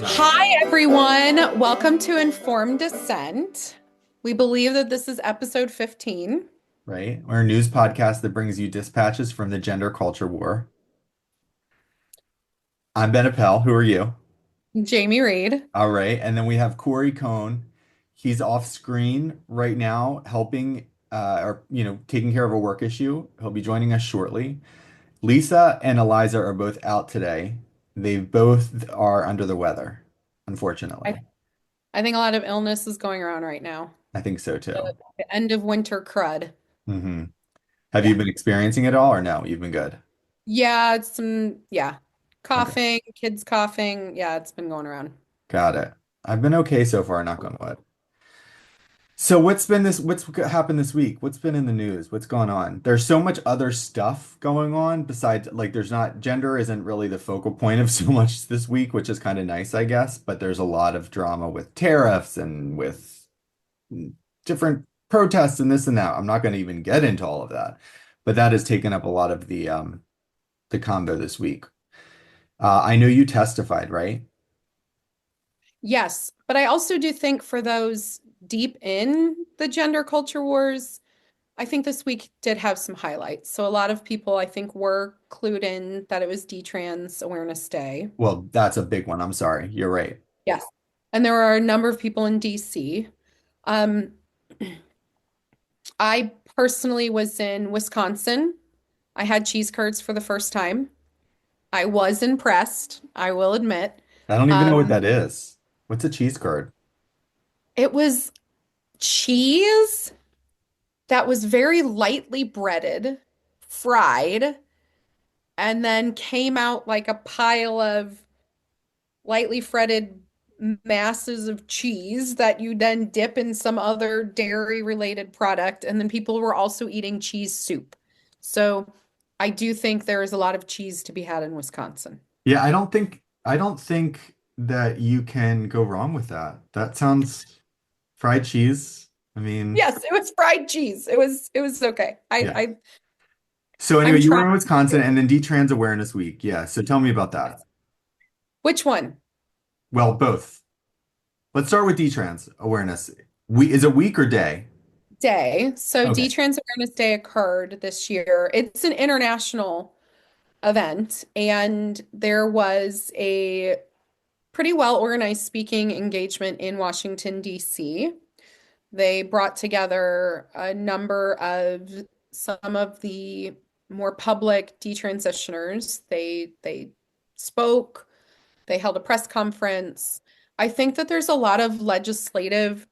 Hi, everyone. Welcome to Informed Dissent. We believe that this is episode 15. Right? We're a news podcast that brings you dispatches from the gender culture war. I'm Ben Appel. Who are you? Jamie Reed. All right. And then we have Corey Cohn. He's off screen right now, helping or taking care of a work issue. He'll be joining us shortly. Lisa and Eliza are both out today. They both are under the weather, I, unfortunately. I think a lot of illness is going around right now. I think so too. The end of winter crud. hmm Have you Yeah. been experiencing it all or no? You've been good. Yeah, it's some. Okay. Coughing, kids coughing. Yeah, it's been going around. Got it. I've been okay so far, knock on wood. So what's happened this week? What's been in the news? What's going on? There's so much other stuff going on besides like there's not gender isn't really the focal point of so much this week, which is kind of nice, I guess, but there's a lot of drama with tariffs and with different protests and this and that. I'm not going to even get into all of that, but that has taken up a lot of the convo this week. I know you testified, right? Yes, but I also do think for those deep in the gender culture wars, I think this week did have some highlights. So a lot of people, I think, were clued in that it was Detrans Awareness Day. Well, that's a big one. I'm sorry. You're right. Yes. And there are a number of people in DC. Um, I personally was in Wisconsin. I had cheese curds for the first time. I was impressed, I will admit. I don't even know what Um, that is. What's a cheese curd? it was cheese that was very lightly breaded, fried, and then came out like a pile of lightly fretted masses of cheese that you then dip in some other dairy related product. And then people were also eating cheese soup. So I do think there is a lot of cheese to be had in Wisconsin. Yeah, I don't think that you can go wrong with that. That sounds fried cheese. I mean, Yes, it was fried cheese. It was okay. I yeah. I So I'm anyway, you trying. were in Wisconsin and then Detrans Awareness Week. Yeah. So tell me about that. Which one? Well, both. Let's start with Detrans Awareness. Is it week or day? Day. So Okay. Detrans Awareness Day occurred this year. It's an international event, and there was a pretty well organized speaking engagement in Washington, D.C. They brought together a number of some of the more public detransitioners. They spoke, they held a press conference. I think that there's a lot of legislative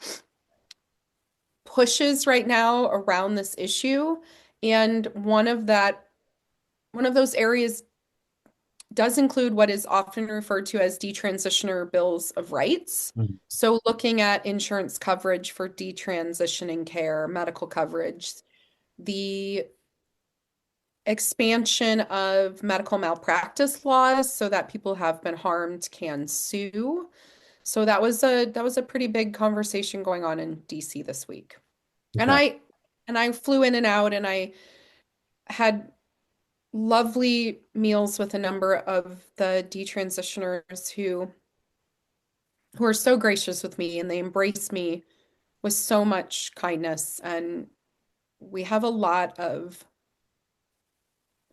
pushes right now around this issue, and one of those areas does include what is often referred to as detransitioner bills of rights. Mhm. So, looking at insurance coverage for detransitioning care, medical coverage, the expansion of medical malpractice laws so that people who have been harmed can sue. So that was a pretty big conversation going on in DC this week. And Okay. I flew in and out and I had lovely meals with a number of the detransitioners who are so gracious with me and they embrace me with so much kindness. And we have a lot of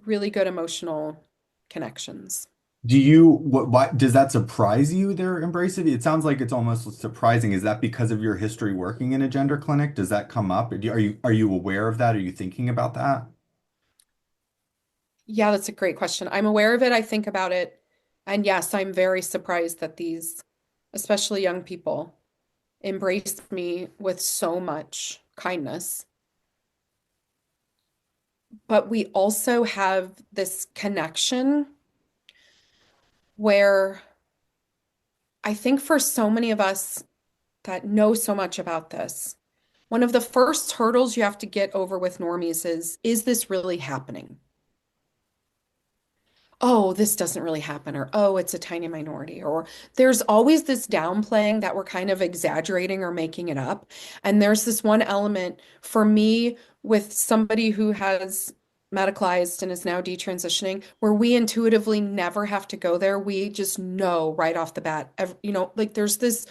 really good emotional connections. Do you why does that surprise you their embrace of you? It sounds like it's almost surprising. Is that because of your history working in a gender clinic? Does that come up? Are you aware of that? Are you thinking about that? Yeah, that's a great question. I'm aware of it. I think about it. And yes, I'm very surprised that these, especially young people, embraced me with so much kindness. But we also have this connection where I think for so many of us that know so much about this, one of the first hurdles you have to get over with normies is this really happening? Oh, this doesn't really happen, or oh, it's a tiny minority, or there's always this downplaying that we're kind of exaggerating or making it up. And there's this one element for me with somebody who has medicalized and is now detransitioning, where we intuitively never have to go there. We just know right off the bat. Like there's this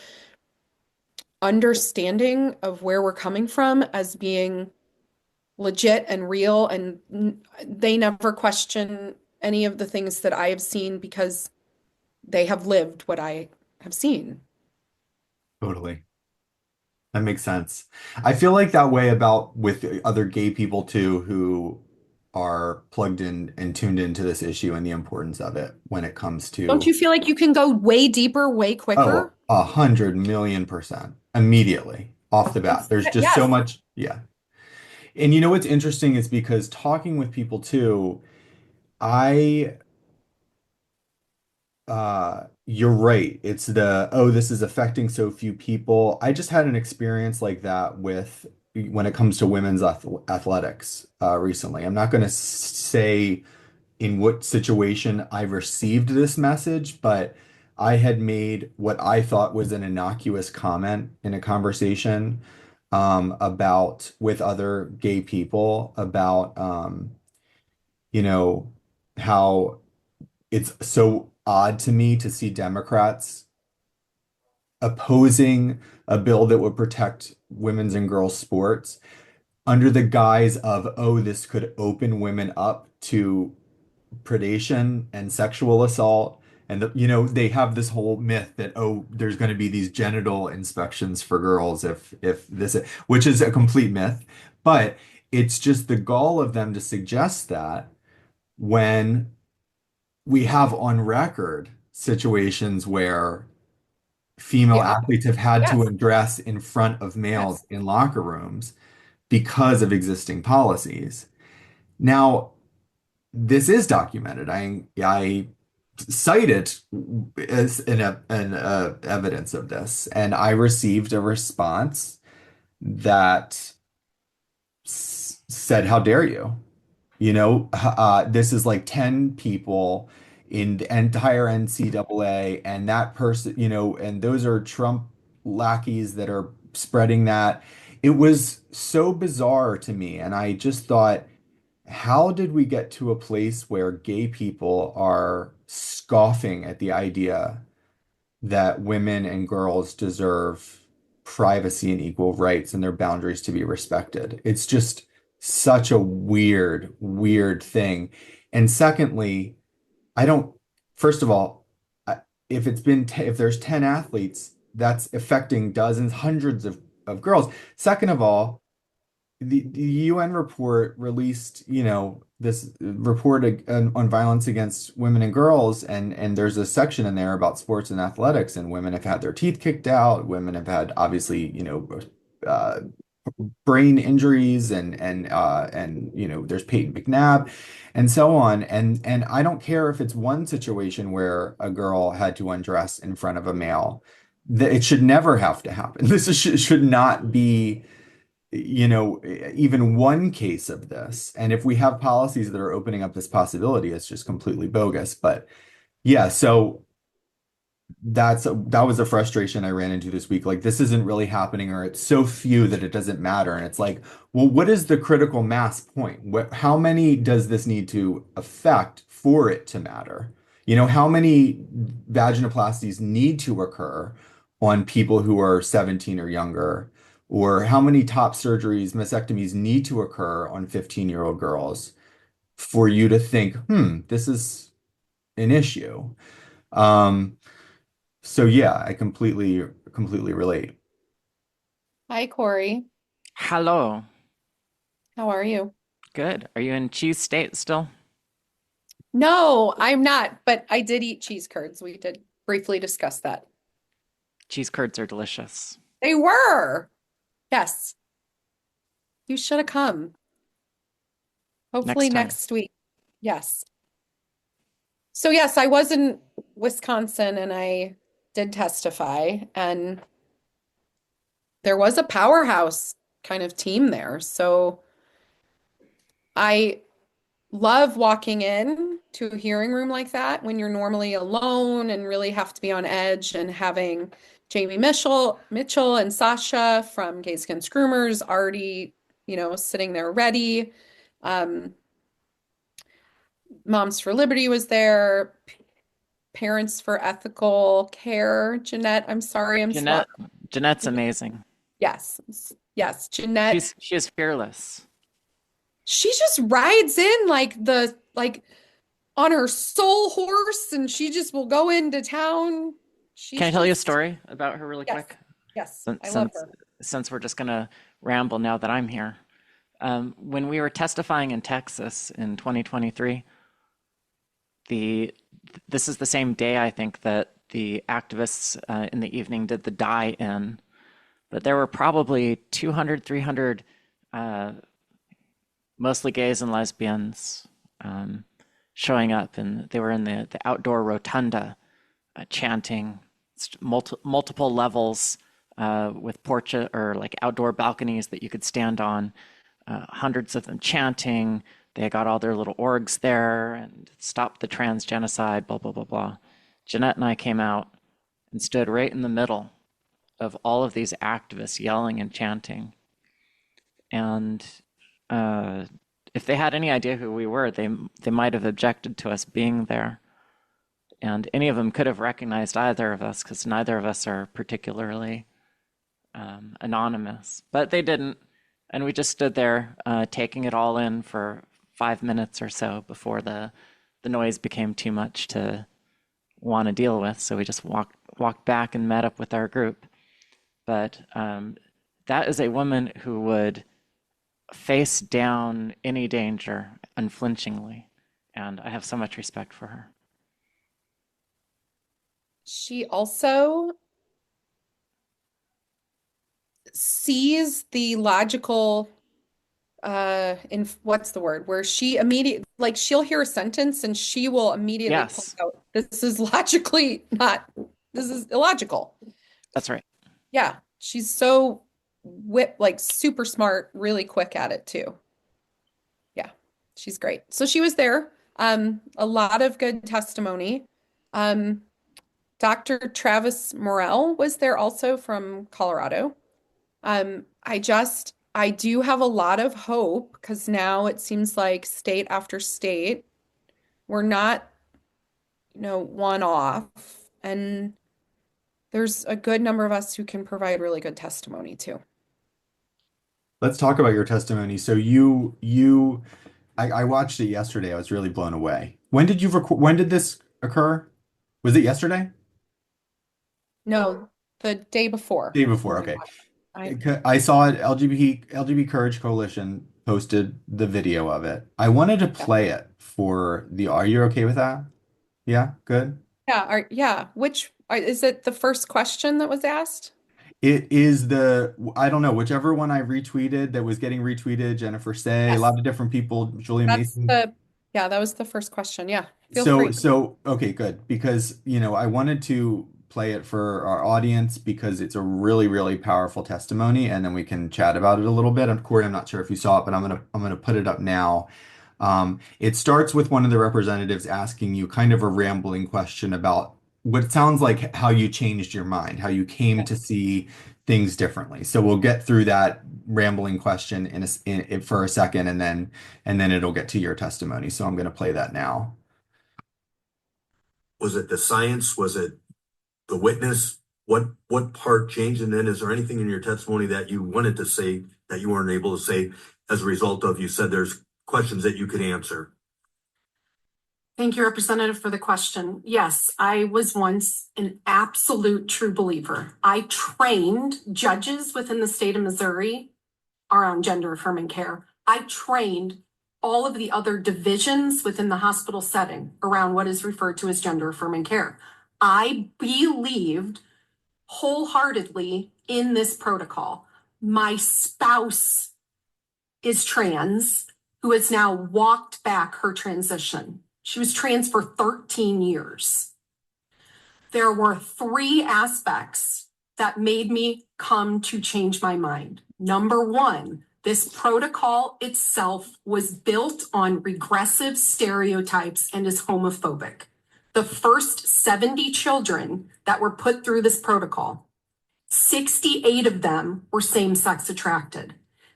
understanding of where we're coming from as being legit and real, and they never question any of the things that I have seen because they have lived what I have seen. Totally. That makes sense. I feel like that way about with other gay people too who are plugged in and tuned into this issue and the importance of it when it comes Don't to, you feel like you can go way deeper, way oh, quicker? 100,000,000% immediately off the bat. It's, There's just so yes, much. Yeah. And you know what's interesting is because talking with people too, I you're right. It's the, oh, this is affecting so few people. I just had an experience like that with when it comes to women's athletics recently. I'm not going to say in what situation I received this message, but I had made what I thought was an innocuous comment in a conversation about with other gay people about you know, how it's so odd to me to see Democrats opposing a bill that would protect women's and girls' sports under the guise of, oh, this could open women up to predation and sexual assault. And they have this whole myth that, oh, there's going to be these genital inspections for girls if this, which is a complete myth. But it's just the gall of them to suggest that when we have on record situations where the female opposite. athletes have had to Yes, address in front of yes. males in locker rooms because of existing policies. Now, this is documented. I cited as an evidence of this, and I received a response that said, "How dare you?" This is like 10 people in the entire NCAA, and that person, and those are Trump lackeys that are spreading that. It was so bizarre to me, and I just thought, how did we get to a place where gay people are scoffing at the idea that women and girls deserve privacy and equal rights and their boundaries to be respected? It's just such a weird, weird thing. And secondly, I don't, first of all, if if there's 10 athletes, that's affecting dozens, hundreds of girls. Second of all, the UN report released, this report on violence against women and girls, and there's a section in there about sports and athletics, and women have had their teeth kicked out, women have had obviously, uh, brain injuries and there's Peyton McNabb and so on, and I don't care if it's one situation where a girl had to undress in front of a male. That it should never have to happen. Should not be even one case of this. And if we have policies that are opening up this possibility, it's just completely bogus. But yeah, so that was a frustration I ran into this week. Like, this isn't really happening, or it's so few that it doesn't matter. And it's like, well, what is the critical mass point? How many does this need to affect for it to matter? How many vaginoplasties need to occur on people who are 17 or younger? Or how many top surgeries, mastectomies need to occur on 15-year-old girls for you to think, this is an issue? Um, so yeah, I completely relate. Hi, Cori. Hello. How are you? Good. Are you in cheese state still? No, I'm not, but I did eat cheese curds. We did briefly discuss that. Cheese curds are delicious. They were. Yes, you should have come. Hopefully Next time. next week. Yes. So yes, I was in Wisconsin and I did testify, and there was a powerhouse kind of team there. So I love walking in to a hearing room like that when you're normally alone and really have to be on edge, and having Jamie Mitchell and Sasha from Gays Against Groomers already, sitting there ready. Um, Moms for Liberty was there. Parents for Ethical Care. Jeanette, I'm sorry, I'm Jeanette, swat. Jeanette's amazing. Yes, yes, Jeanette. She is fearless. She just rides in like on her soul horse, and she just will go into town. Can She's I tell you a just story about her really yes, quick? yes, Since I love since, her. since we're just gonna ramble now that I'm here. When we were testifying in Texas in 2023, the this is the same day I think that the activists in the evening did the die-in, but there were probably 200, 300 uh, mostly gays and lesbians showing up, and they were in the outdoor rotunda chanting multiple levels with porch or like outdoor balconies that you could stand on. Hundreds of them chanting. They got all their little orgs there and stopped the trans genocide, blah, blah, blah, blah. Jeanette and I came out and stood right in the middle of all of these activists yelling and chanting. And uh, if they had any idea who we were, they might have objected to us being there. And any of them could have recognized either of us because neither of us are particularly anonymous. But they didn't. And we just stood there taking it all in for 5 minutes or so before the noise became too much to want to deal with. So we just walked back and met up with our group. But that is a woman who would face down any danger unflinchingly. And I have so much respect for her. She also sees the logical in what's the word where she immediately like she'll hear a sentence and she will immediately point Yes, out this is logically not this is illogical. that's right. Yeah, she's so like super smart, really quick at it too. Yeah, she's great. So she was there. A lot of good testimony. Um, Dr. Travis Morrell was there also from Colorado. I do have a lot of hope because now it seems like state after state, we're not, one off. And there's a good number of us who can provide really good testimony too. Let's talk about your testimony. So I watched it yesterday. I was really blown away. When did this occur? Was it yesterday? No, the day before. Day Oh before, my okay. God. I I saw it. LGBT Courage Coalition posted the video of it. I wanted to yeah. play it for the. Are you okay with that? Yeah, good. Yeah. Is it the first question that was asked? It is I don't know, whichever one I retweeted that was getting retweeted, Jennifer Say, a Yes. lot of different people, Julia That's Mason. the, yeah, that was the first question. Yeah. Feel So, free. so okay, good. Because, I wanted to play it for our audience because it's a really, really powerful testimony, and then we can chat about it a little bit. And Corey, I'm not sure if you saw it, but I'm gonna put it up now. It starts with one of the representatives asking you kind of a rambling question about what sounds like how you changed your mind, how you came to see things differently. So we'll get through that rambling question for a second, and then it'll get to your testimony. So I'm going to play that now. Was it the science? Was it the witness? What part changed? And then is there anything in your testimony that you wanted to say that you weren't able to say as a result of you said there's questions that you could answer? Thank you, Representative, for the question. Yes, I was once an absolute true believer. I trained judges within the state of Missouri around gender affirming care. I trained all of the other divisions within the hospital setting around what is referred to as gender affirming care. I believed wholeheartedly in this protocol. My spouse is trans, who has now walked back her transition. She was trans for 13 years. There were 3 aspects that made me come to change my mind. Number 1, this protocol itself was built on regressive stereotypes and is homophobic. The first 70 children that were put through this protocol, 68 of them were same-sex attracted.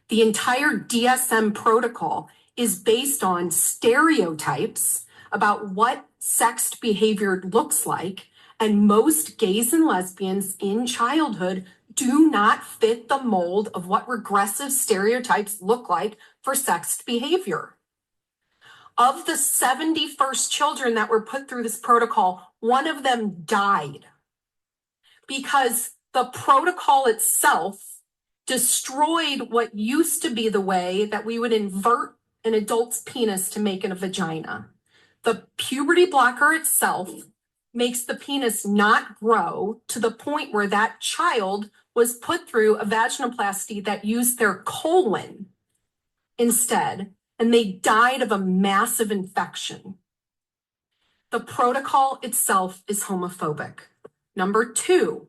The entire DSM protocol is based on stereotypes about what sexed behavior looks like, and most gays and lesbians in childhood do not fit the mold of what regressive stereotypes look like for sexed behavior. Of the 71st children that were put through this protocol, one of them died because the protocol itself destroyed what used to be the way that we would invert an adult's penis to make it a vagina. The puberty blocker itself makes the penis not grow to the point where that child was put through a vaginoplasty that used their colon instead, and they died of a massive infection. The protocol itself is homophobic. Number two,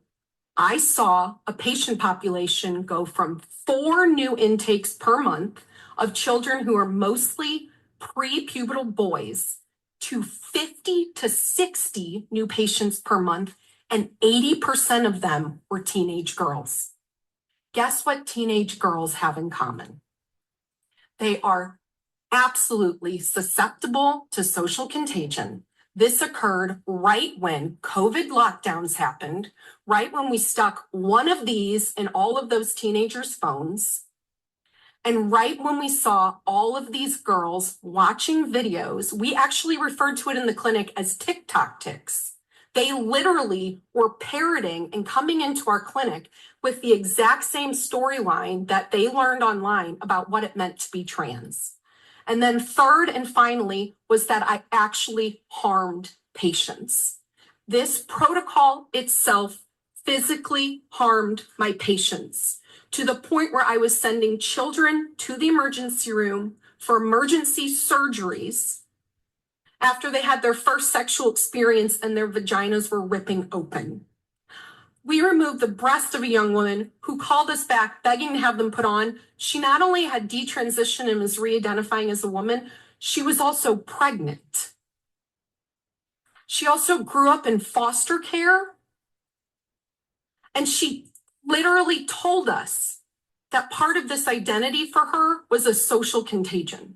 I saw a patient population go from 4 new intakes per month of children who are mostly prepubertal boys to 50 to 60 new patients per month, and 80% of them were teenage girls. Guess what teenage girls have in common? They are absolutely susceptible to social contagion. This occurred right when COVID lockdowns happened, right when we stuck one of these in all of those teenagers' phones, and right when we saw all of these girls watching videos. We actually referred to it in the clinic as TikTok ticks. They literally were parroting and coming into our clinic with the exact same storyline that they learned online about what it meant to be trans. And then third and finally was that I actually harmed patients. This protocol itself physically harmed my patients to the point where I was sending children to the emergency room for emergency surgeries after they had their first sexual experience and their vaginas were ripping open. We removed the breast of a young woman who called us back begging to have them put on. She not only had detransitioned and was re-identifying as a woman, she was also pregnant. She also grew up in foster care, and she literally told us that part of this identity for her was a social contagion.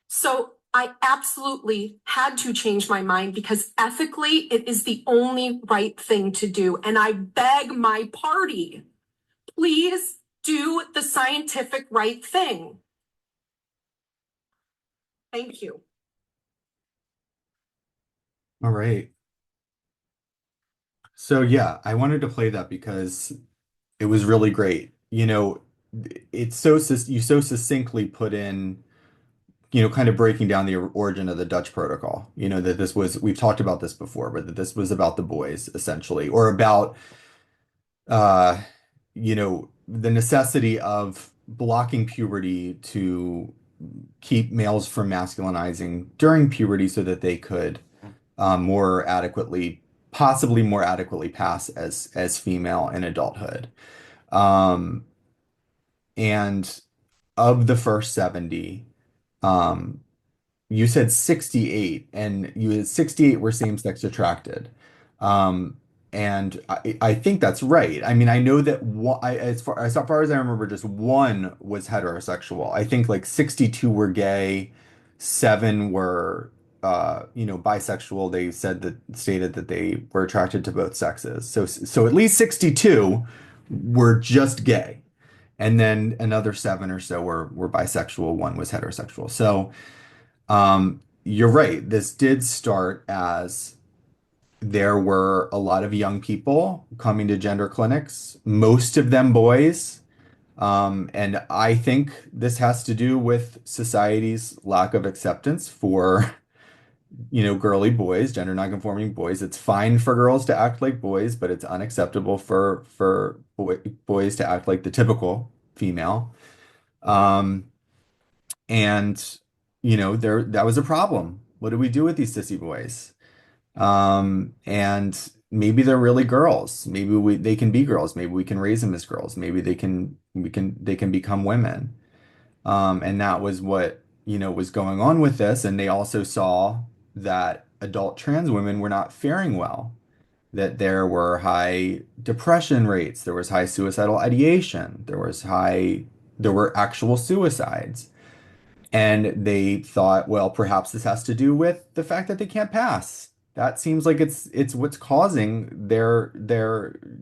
So I absolutely had to change my mind because ethically it is the only right thing to do. And I beg my party, please do the scientific right thing. Thank you. All right. So yeah, I wanted to play that because it was really great. It's you so succinctly put in, kind of breaking down the origin of the Dutch protocol. That we've talked about this before, but that this was about the boys essentially, or about, uh, the necessity of blocking puberty to keep males from masculinizing during puberty so that they could more adequately, possibly more adequately pass as female in adulthood. Um, and of the first 70, um, you said 68, and you had 68 were same-sex attracted. Um, and I think that's right. I mean, I know that as far as I remember, just one was heterosexual. I think like 62 were gay, 7 were bisexual. They stated that they were attracted to both sexes. So at least 62 were just gay. And then another 7 or so were bisexual, one was heterosexual. So you're right. This did start as there were a lot of young people coming to gender clinics, most of them boys. And I think this has to do with society's lack of acceptance for, girly boys, gender nonconforming boys. It's fine for girls to act like boys, but it's unacceptable for boys to act like the typical female. Um, and there that was a problem. What do we do with these sissy boys? And maybe they're really girls. Maybe they can be girls. Maybe we can raise them as girls. Maybe they can become women. And that was what, was going on with this. And they also saw that adult trans women were not faring well, that there were high depression rates, there was high suicidal ideation, there were actual suicides. And they thought, well, perhaps this has to do with the fact that they can't pass. That seems like it's what's causing their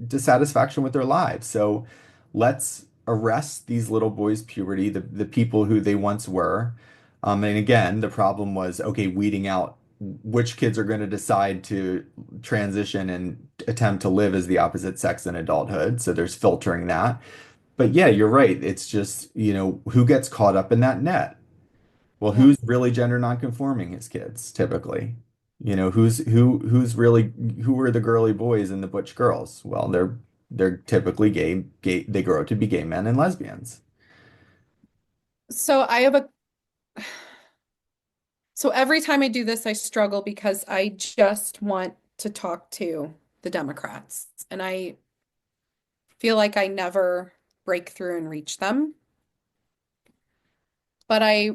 dissatisfaction with their lives. So let's arrest these little boys' puberty, the people who they once were. And again, the problem was, okay, weeding out which kids are going to decide to transition and attempt to live as the opposite sex in adulthood. So there's filtering that. But yeah, you're right. It's just, who gets caught up in that net? Well, Yeah. who's really gender nonconforming as kids typically? Who are the girly boys and the butch girls? Well, they're typically gay, they grow up to be gay men and lesbians. So so every time I do this, I struggle because I just want to talk to the Democrats, and I feel like I never break through and reach them. But I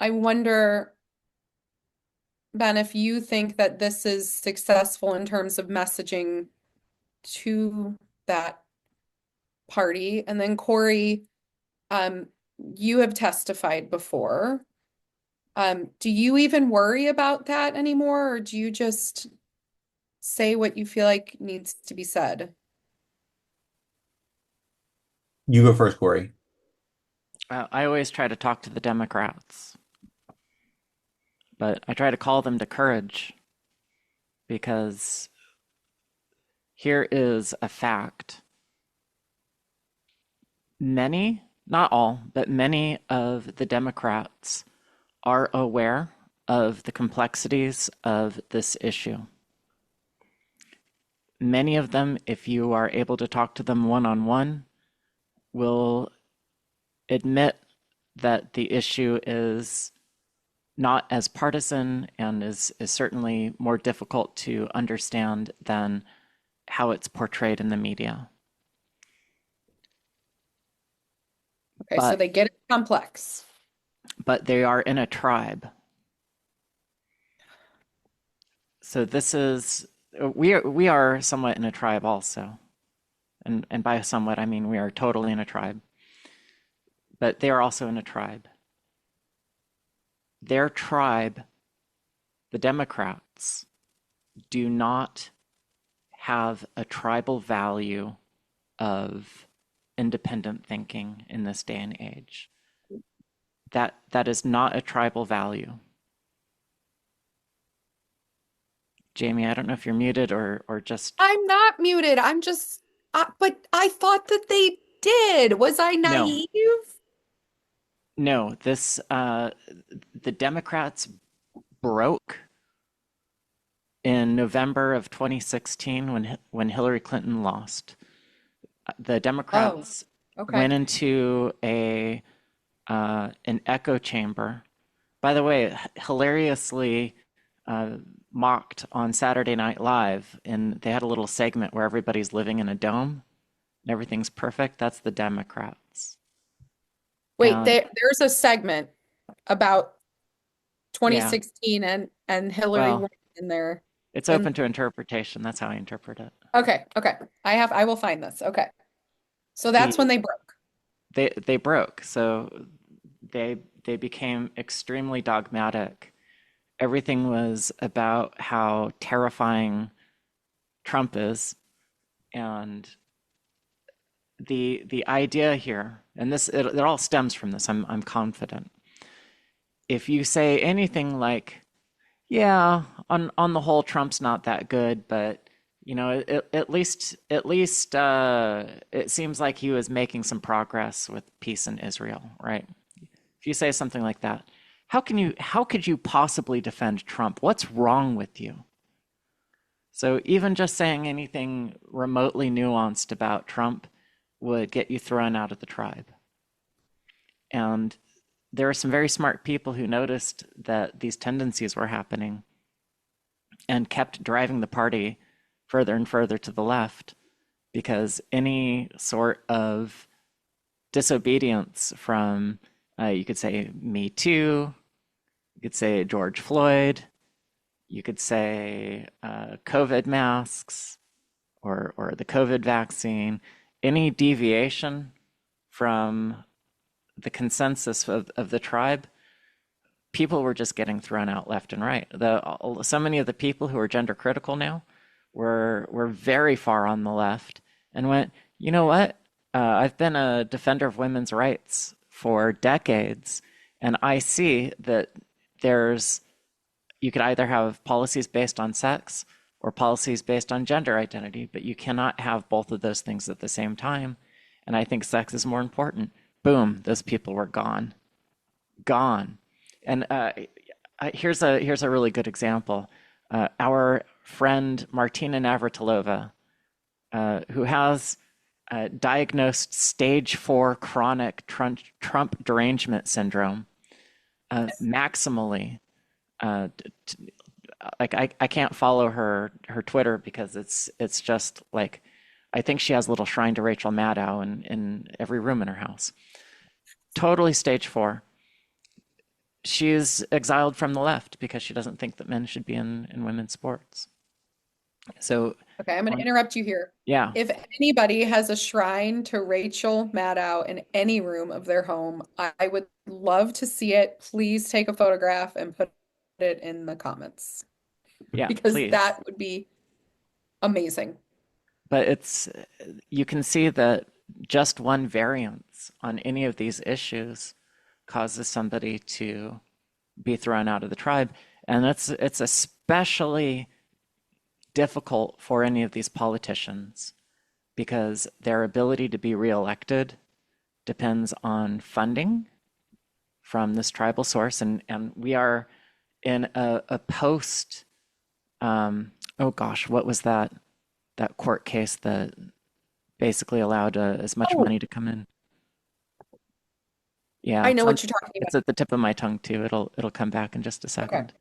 wonder, Ben, if you think that this is successful in terms of messaging to that party. And then Cori, um, you have testified before. Do you even worry about that anymore, or do you just say what you feel like needs to be said? You go first, Corey. I always try to talk to the Democrats, but I try to call them to courage because here is a fact. Many, not all, but many of the Democrats are aware of the complexities of this issue. Many of them, if you are able to talk to them one-on-one, will admit that the issue is not as partisan and is certainly more difficult to understand than how it's portrayed in the media. Okay, so But they get it complex. they are in a tribe. So this is we are somewhat in a tribe also. And by somewhat I mean we are totally in a tribe. But they are also in a tribe. Their tribe, the Democrats, do not have a tribal value of independent thinking in this day and age. That is not a tribal value. Jamie, I don't know if you're muted or just I'm not muted. But I thought that they did. Was I no. naive? No, this the Democrats broke in November of 2016 when Hillary Clinton lost. The Oh, Democrats okay. went into a an echo chamber. By the way, hilariously mocked on Saturday Night Live, and they had a little segment where everybody's living in a dome and everything's perfect. That's the Democrats. Wait, And there's a segment about yeah, 2016 and Hillary well, went in there. it's And open to interpretation. That's how I interpret it. okay, okay. I will find this. Okay. So that's when The they broke. they broke, so they became extremely dogmatic. Everything was about how terrifying Trump is, and the idea here, and it all stems from this. I'm confident. If you say anything like, "Yeah, on the whole, Trump's not that good, but at least it seems like he was making some progress with peace in Israel, right?" If you say something like that, how could you possibly defend Trump? What's wrong with you? So even just saying anything remotely nuanced about Trump would get you thrown out of the tribe. And there are some very smart people who noticed that these tendencies were happening and kept driving the party further and further to the left because any sort of disobedience from, you could say, Me Too, you could say George Floyd, you could say COVID masks or the COVID vaccine, any deviation from the consensus of the tribe, people were just getting thrown out left and right. So many of the people who are gender critical now were very far on the left and went, you know what? I've been a defender of women's rights for decades, and I see that there's you could either have policies based on sex or policies based on gender identity, but you cannot have both of those things at the same time. And I think sex is more important. Boom, those people were gone. Gone. And here's a really good example. Our friend Martina Navratilova, who has diagnosed stage 4 chronic Trump derangement syndrome, maximally. Like I can't follow her Twitter because it's just like I think she has a little shrine to Rachel Maddow in every room in her house. Totally stage 4. She's exiled from the left because she doesn't think that men should be in women's sports. So Okay, I'm going to interrupt you here. yeah, If anybody has a shrine to Rachel Maddow in any room of their home, I would love to see it. Please take a photograph and put it in the comments yeah, because please. that would be amazing. But you can see that just one variance on any of these issues causes somebody to be thrown out of the tribe. And it's especially difficult for any of these politicians because their ability to be reelected depends on funding from this tribal source. And we are in a post, oh gosh, what was that court case that basically allowed as much money to come in? Yeah, I know what you're talking it's about. at the tip of my tongue too. It'll come back in just a second.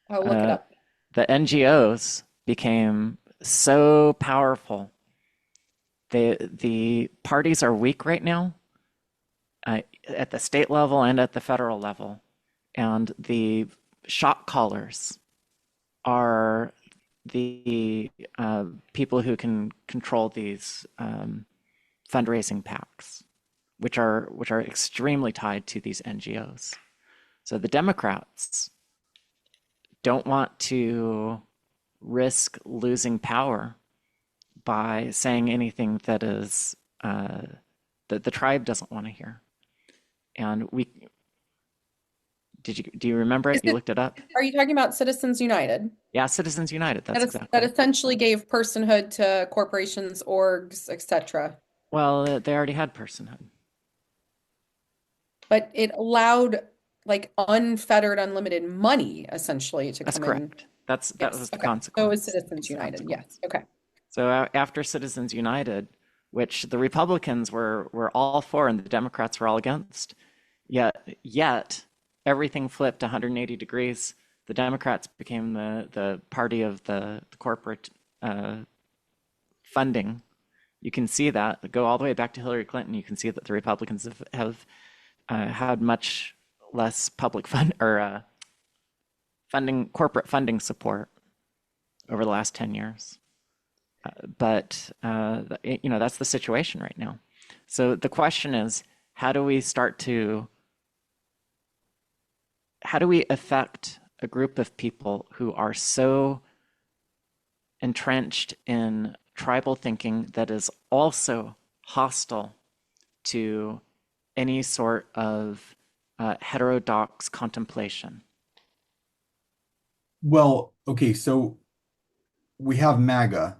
I'll look it up. The NGOs became so powerful. The parties are weak right now, at the state level and at the federal level, and the shot callers are the people who can control these fundraising PACs, which are extremely tied to these NGOs. So the Democrats don't want to risk losing power by saying anything that is that the tribe doesn't want to hear. And do you remember it? You looked it up? Are you talking about Citizens United? Yeah, Citizens United. That's exactly That essentially gave personhood to corporations, orgs, etc. Well, they already had personhood. But it allowed like unfettered, unlimited money essentially to That's come in. correct. That was the Okay. consequence. So is Citizens United. Yes. Okay. So after Citizens United, which the Republicans were all for and the Democrats were all against, yet everything flipped 180 degrees. The Democrats became the party of the corporate funding. You can see that. Go all the way back to Hillary Clinton. You can see that the Republicans have had much less public fund or corporate funding support over the last 10 years. But that's the situation right now. So the question is, how do we affect a group of people who are so entrenched in tribal thinking that is also hostile to any sort of heterodox contemplation? Well, okay, so we have MAGA.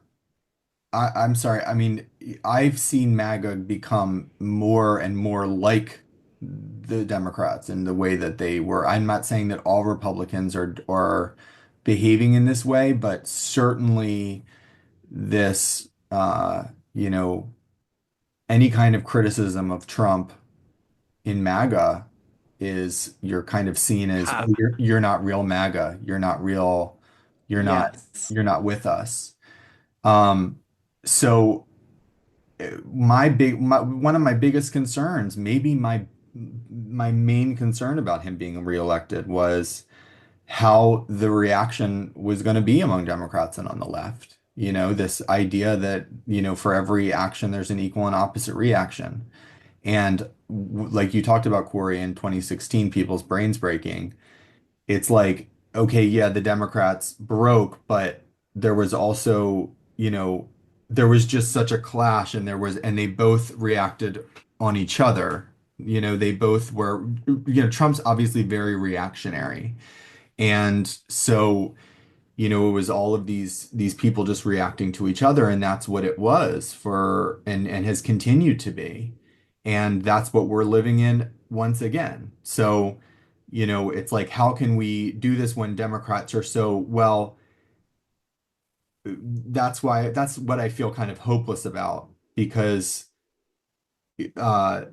I'm sorry. I mean, I've seen MAGA become more and more like the Democrats in the way that they were. I'm not saying that all Republicans are behaving in this way, but certainly this, any kind of criticism of Trump in MAGA is you're kind of seen as, oh, you're not real MAGA. You're not real. Yes. You're not with us. So one of my biggest concerns, maybe my main concern about him being reelected was how the reaction was going to be among Democrats and on the left. This idea that, for every action, there's an equal and opposite reaction. And like you talked about, Corey, in 2016, people's brains breaking. It's like, okay, yeah, the Democrats broke, but there was also, there was just such a clash, and they both reacted on each other. They both were, Trump's obviously very reactionary. And so, it was all of these people just reacting to each other, and that's what it was for, and has continued to be. And that's what we're living in once again. So, it's like, how can we do this when Democrats are so, well, that's what I feel kind of hopeless about, because uh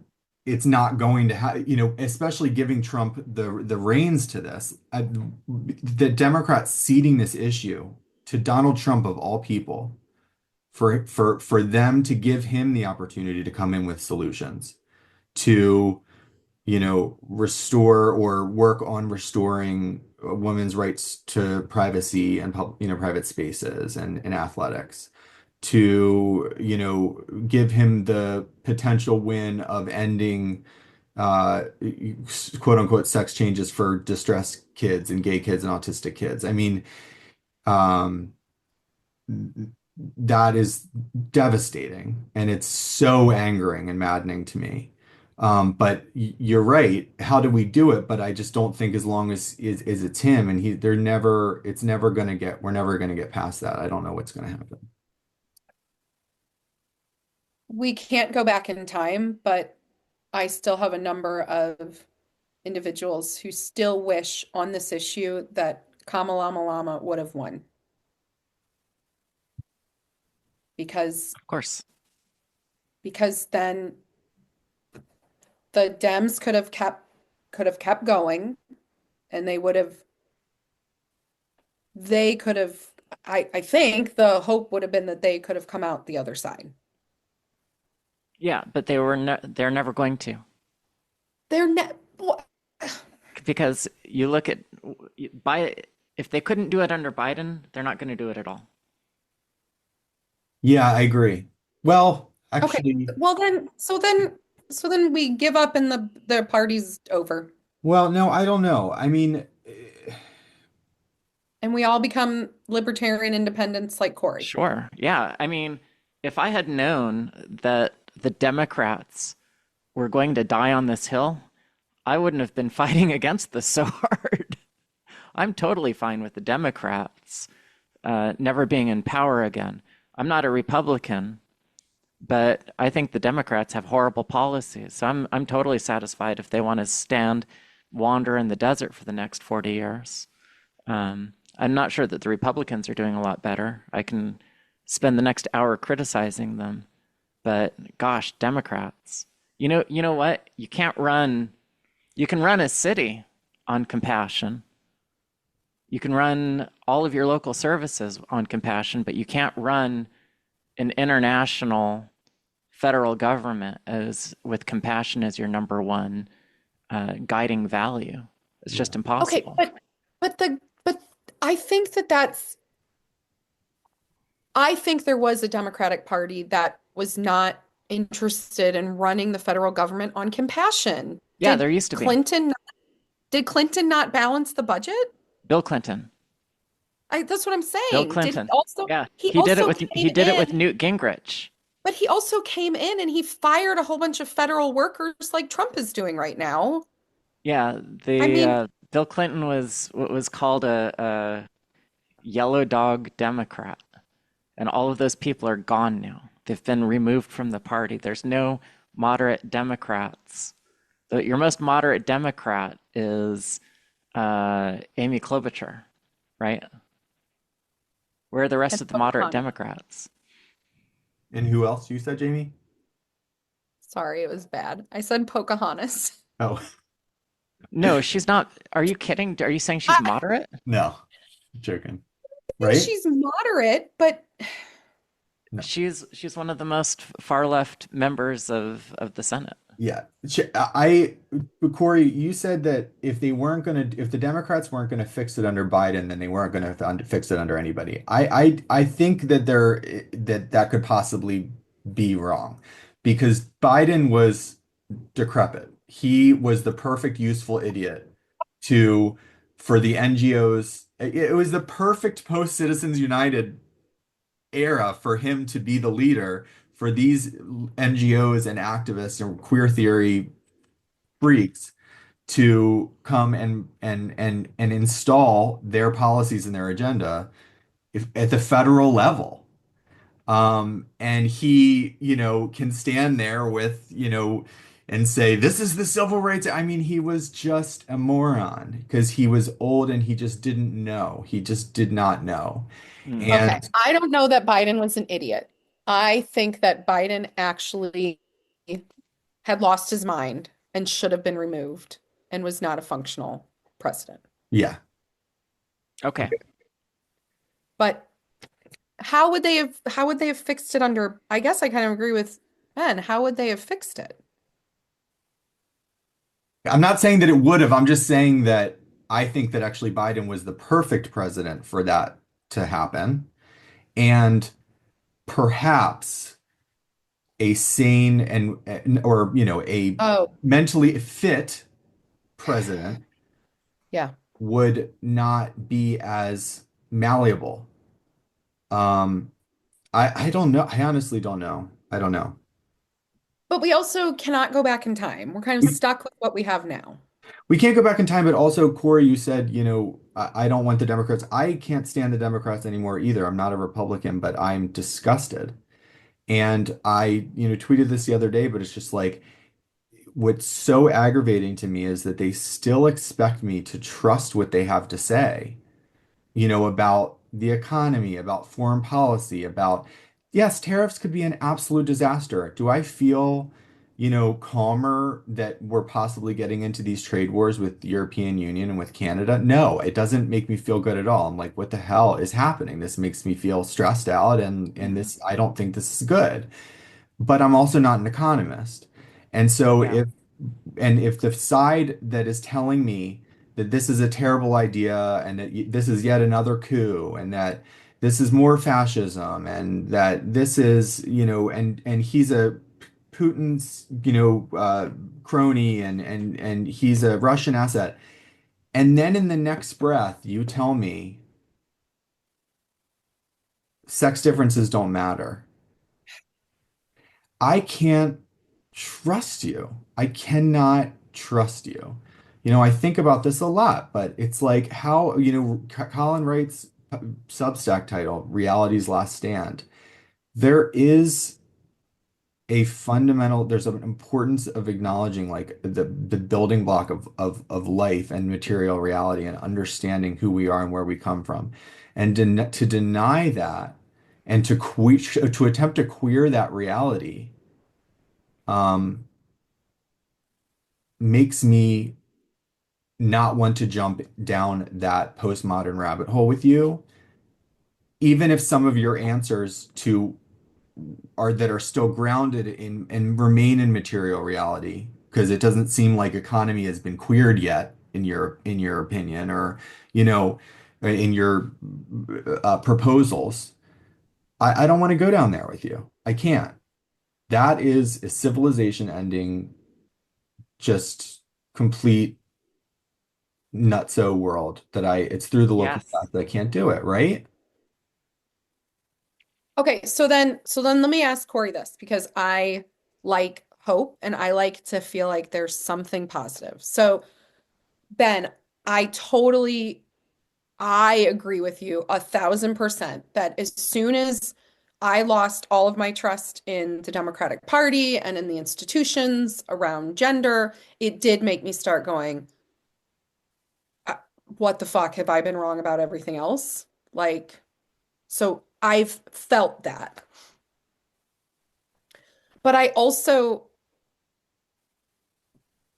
it's not going to have, especially giving Trump the reins to this. The Democrats ceding this issue to Donald Trump of all people, for them to give him the opportunity to come in with solutions to, restore or work on restoring women's rights to privacy and private spaces and athletics, to, give him the potential win of ending uh, quote unquote sex changes for distressed kids and gay kids and autistic kids. I mean, um, that is devastating, and it's so angering and maddening to me. But you're right. How do we do it? But I just don't think, as long as it's him, and it's never gonna we're never gonna get past that. I don't know what's gonna happen. We can't go back in time, but I still have a number of individuals who still wish on this issue that Kamalama Lama would have won, because Of course. then the Dems could have kept going, and they could have, I think the hope would have been that they could have come out the other side. Yeah, but they're never going to, They're not. because you look at by if they couldn't do it under Biden, they're not going to do it at all. Yeah, I agree. Well, Okay. actually, Well then we give up and the party's over well, no, I don't know. I mean, and we all become libertarian independents like Cori. Sure. Yeah. I mean, if I had known that the Democrats were going to die on this hill, I wouldn't have been fighting against this so hard. I'm totally fine with the Democrats never being in power again. I'm not a Republican, but I think the Democrats have horrible policies. So I'm totally satisfied if they want to wander in the desert for the next 40 years. I'm not sure that the Republicans are doing a lot better. I can spend the next hour criticizing them, but gosh, Democrats. You know what? You can't run. You can run a city on compassion. You can run all of your local services on compassion, but you can't run an international federal government as with compassion as your number one guiding value. It's just Okay, impossible. but I think I think there was a Democratic Party that was not interested in running the federal government on compassion. Yeah, there used to be. Clinton did Clinton not balance the budget? Bill Clinton. That's what I'm Bill saying. Clinton. Yeah, He he did it also with came he did it with in, Newt Gingrich. but he also came in and he fired a whole bunch of federal workers like Trump is doing right now. Yeah, I the mean, Bill Clinton was what was called a yellow dog Democrat, and all of those people are gone now. They've been removed from the party. There's no moderate Democrats. Your most moderate Democrat is Amy Klobuchar, right? Where are the rest and of the moderate Pocahontas. Democrats? and who else you said, Jamie? Sorry, it was bad. I said Pocahontas. Oh, No, she's not. Are you kidding? Are you saying she's I moderate? no, joking. think Right? she's moderate, but No. She's one of the most far left members of the Senate. Yeah. Corey, you said that if the Democrats weren't gonna fix it under Biden, then they weren't gonna fix it under anybody. I think that could possibly be wrong, because Biden was decrepit. He was the perfect useful idiot to for the NGOs. It was the perfect post Citizens United era for him to be the leader for these NGOs and activists and queer theory freaks to come and install their policies and their agenda at the federal level. And he, can stand there with, and say, this is the civil rights. I mean, he was just a moron because he was old and he just didn't know. He just did not know. Hmm. Okay, And I don't know that Biden was an idiot. I think that Biden actually had lost his mind and should have been removed and was not a functional president. yeah, Okay. But how would they have fixed it under, I guess I kind of agree with Ben. How would they have fixed it? I'm not saying that it would have. I'm just saying that I think that actually Biden was the perfect president for that to happen. And perhaps a sane or a Oh, mentally fit president yeah. would not be as malleable. Um, I don't know. I honestly don't know. I don't know. But we also cannot go back in time. We're kind of We, stuck with what we have now. we can't go back in time, but also, Corey, you said, I don't want the Democrats. I can't stand the Democrats anymore either. I'm not a Republican, but I'm disgusted. And I, tweeted this the other day, but it's just like, what's so aggravating to me is that they still expect me to trust what they have to say, about the economy, about foreign policy, about, yes, tariffs could be an absolute disaster. Do I feel, calmer that we're possibly getting into these trade wars with the European Union and with Canada? No, it doesn't make me feel good at all. I'm like, what the hell is happening? This makes me feel stressed out and Hmm. this, I don't think this is good. But I'm also not an economist. And so Yeah. if the side that is telling me that this is a terrible idea and that this is yet another coup and that this is more fascism and that this is, and he's a Putin's, crony and he's a Russian asset. And then in the next breath, you tell me sex differences don't matter. I can't trust you. I cannot trust you. I think about this a lot, but it's like how, Colin writes Substack title, Reality's Last Stand. There is there's an importance of acknowledging like the building block of life and material reality and understanding who we are and where we come from. And to deny that and to attempt to queer that reality um, makes me not want to jump down that postmodern rabbit hole with you, even if some of your answers to are that are still grounded in and remain in material reality, because it doesn't seem like economy has been queered yet in your opinion, or you know, in your proposals. I don't want to go down there with you. I can't. That is a civilization ending, just complete nutso world that it's through the look of Yes. fact that I can't do it, right? Okay, so then let me ask Corey this because I like hope and I like to feel like there's something positive. So Ben, I totally I agree with you 1,000% that as soon as I lost all of my trust in the Democratic Party and in the institutions around gender, it did make me start going, "Uh, what the fuck have I been wrong about everything else?" Like, so I've felt that. But I also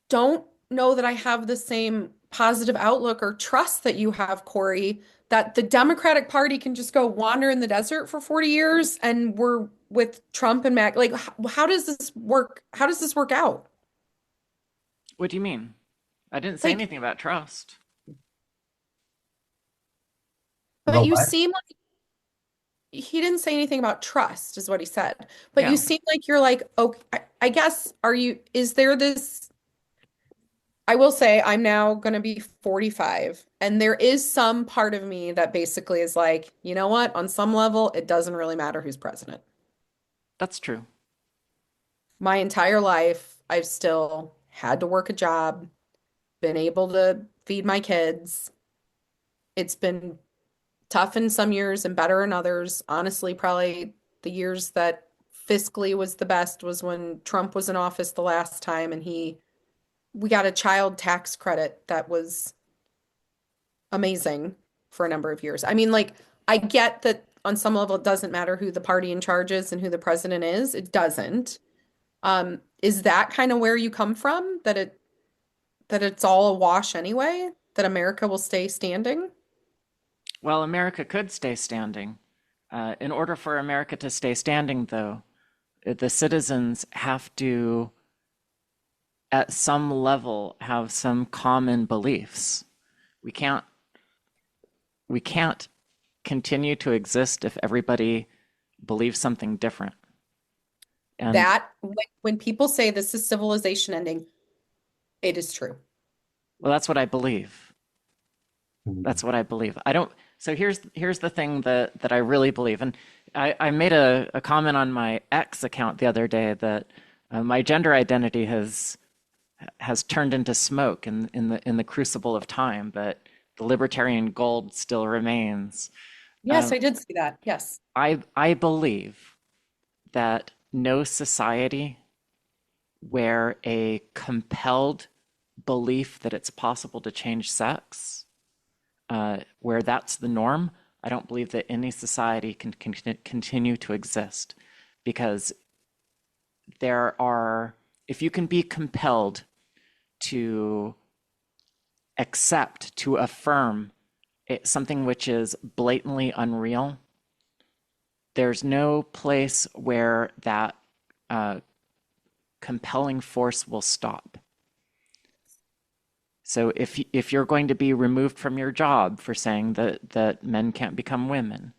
don't know that I have the same positive outlook or trust that you have, Corey, that the Democratic Party can just go wander in the desert for 40 years and we're with Trump and Mac. Like, how does this work? How does this work out? What do you mean? I didn't say Like, anything about trust. but The you what? seem like he didn't say anything about trust, is what he said. But you Yeah, seem like you're like, okay, I guess, is there this, I will say I'm now going to be 45, and there is some part of me that basically is like, you know what? On some level, it doesn't really matter who's president. that's true. My entire life, I've still had to work a job, been able to feed my kids. It's been tough in some years and better in others. Honestly, probably the years that fiscally was the best was when Trump was in office the last time, and we got a child tax credit that was amazing for a number of years. I mean, like, I get that on some level it doesn't matter who the party in charge is and who the president is. It doesn't. Is that kind of where you come from? That it's all a wash anyway? That America will stay standing? Well, America could stay standing. In order for America to stay standing, though, the citizens have to, at some level, have some common beliefs. We can't we can't continue to exist if everybody believes something different. And That when people say this is civilization ending, it is true. well, that's what I believe. That's what I believe. I don't. So here's the thing that I really believe, and I made a comment on my X account the other day that my gender identity has turned into smoke in the crucible of time, but the libertarian gold still remains. Yes, I did see that. Yes. I believe that no society where a compelled belief that it's possible to change sex, where that's the norm, I don't believe that any society can continue to exist, because if you can be compelled to accept, to affirm something which is blatantly unreal, there's no place where that compelling force will stop. So if you're going to be removed from your job for saying that men can't become women,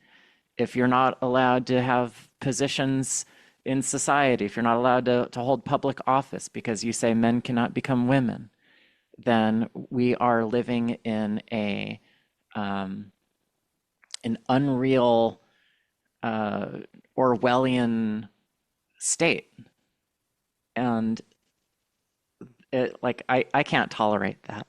if you're not allowed to have positions in society, if you're not allowed to hold public office because you say men cannot become women, then we are living in an unreal Orwellian state. And I can't tolerate that.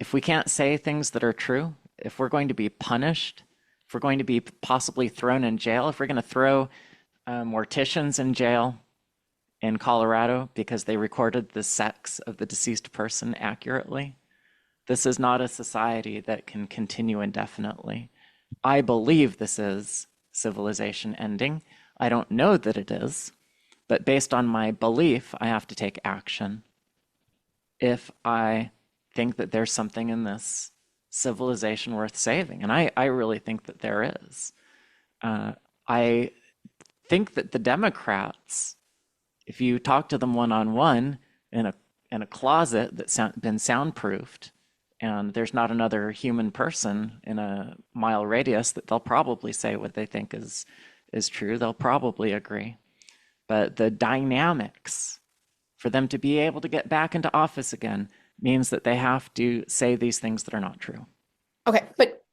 If we can't say things that are true, if we're going to be punished, if we're going to be possibly thrown in jail, if we're going to throw morticians in jail in Colorado because they recorded the sex of the deceased person accurately, this is not a society that can continue indefinitely. I believe this is civilization ending. I don't know that it is, but based on my belief, I have to take action if I think that there's something in this civilization worth saving. And I really think that there is. I think that the Democrats, if you talk to them one-on-one in a closet that's been soundproofed, and there's not another human person in a mile radius, that they'll probably say what they think is true. They'll probably agree. But the dynamics for them to be able to get back into office again means that they have to say these things that are not true. Okay, but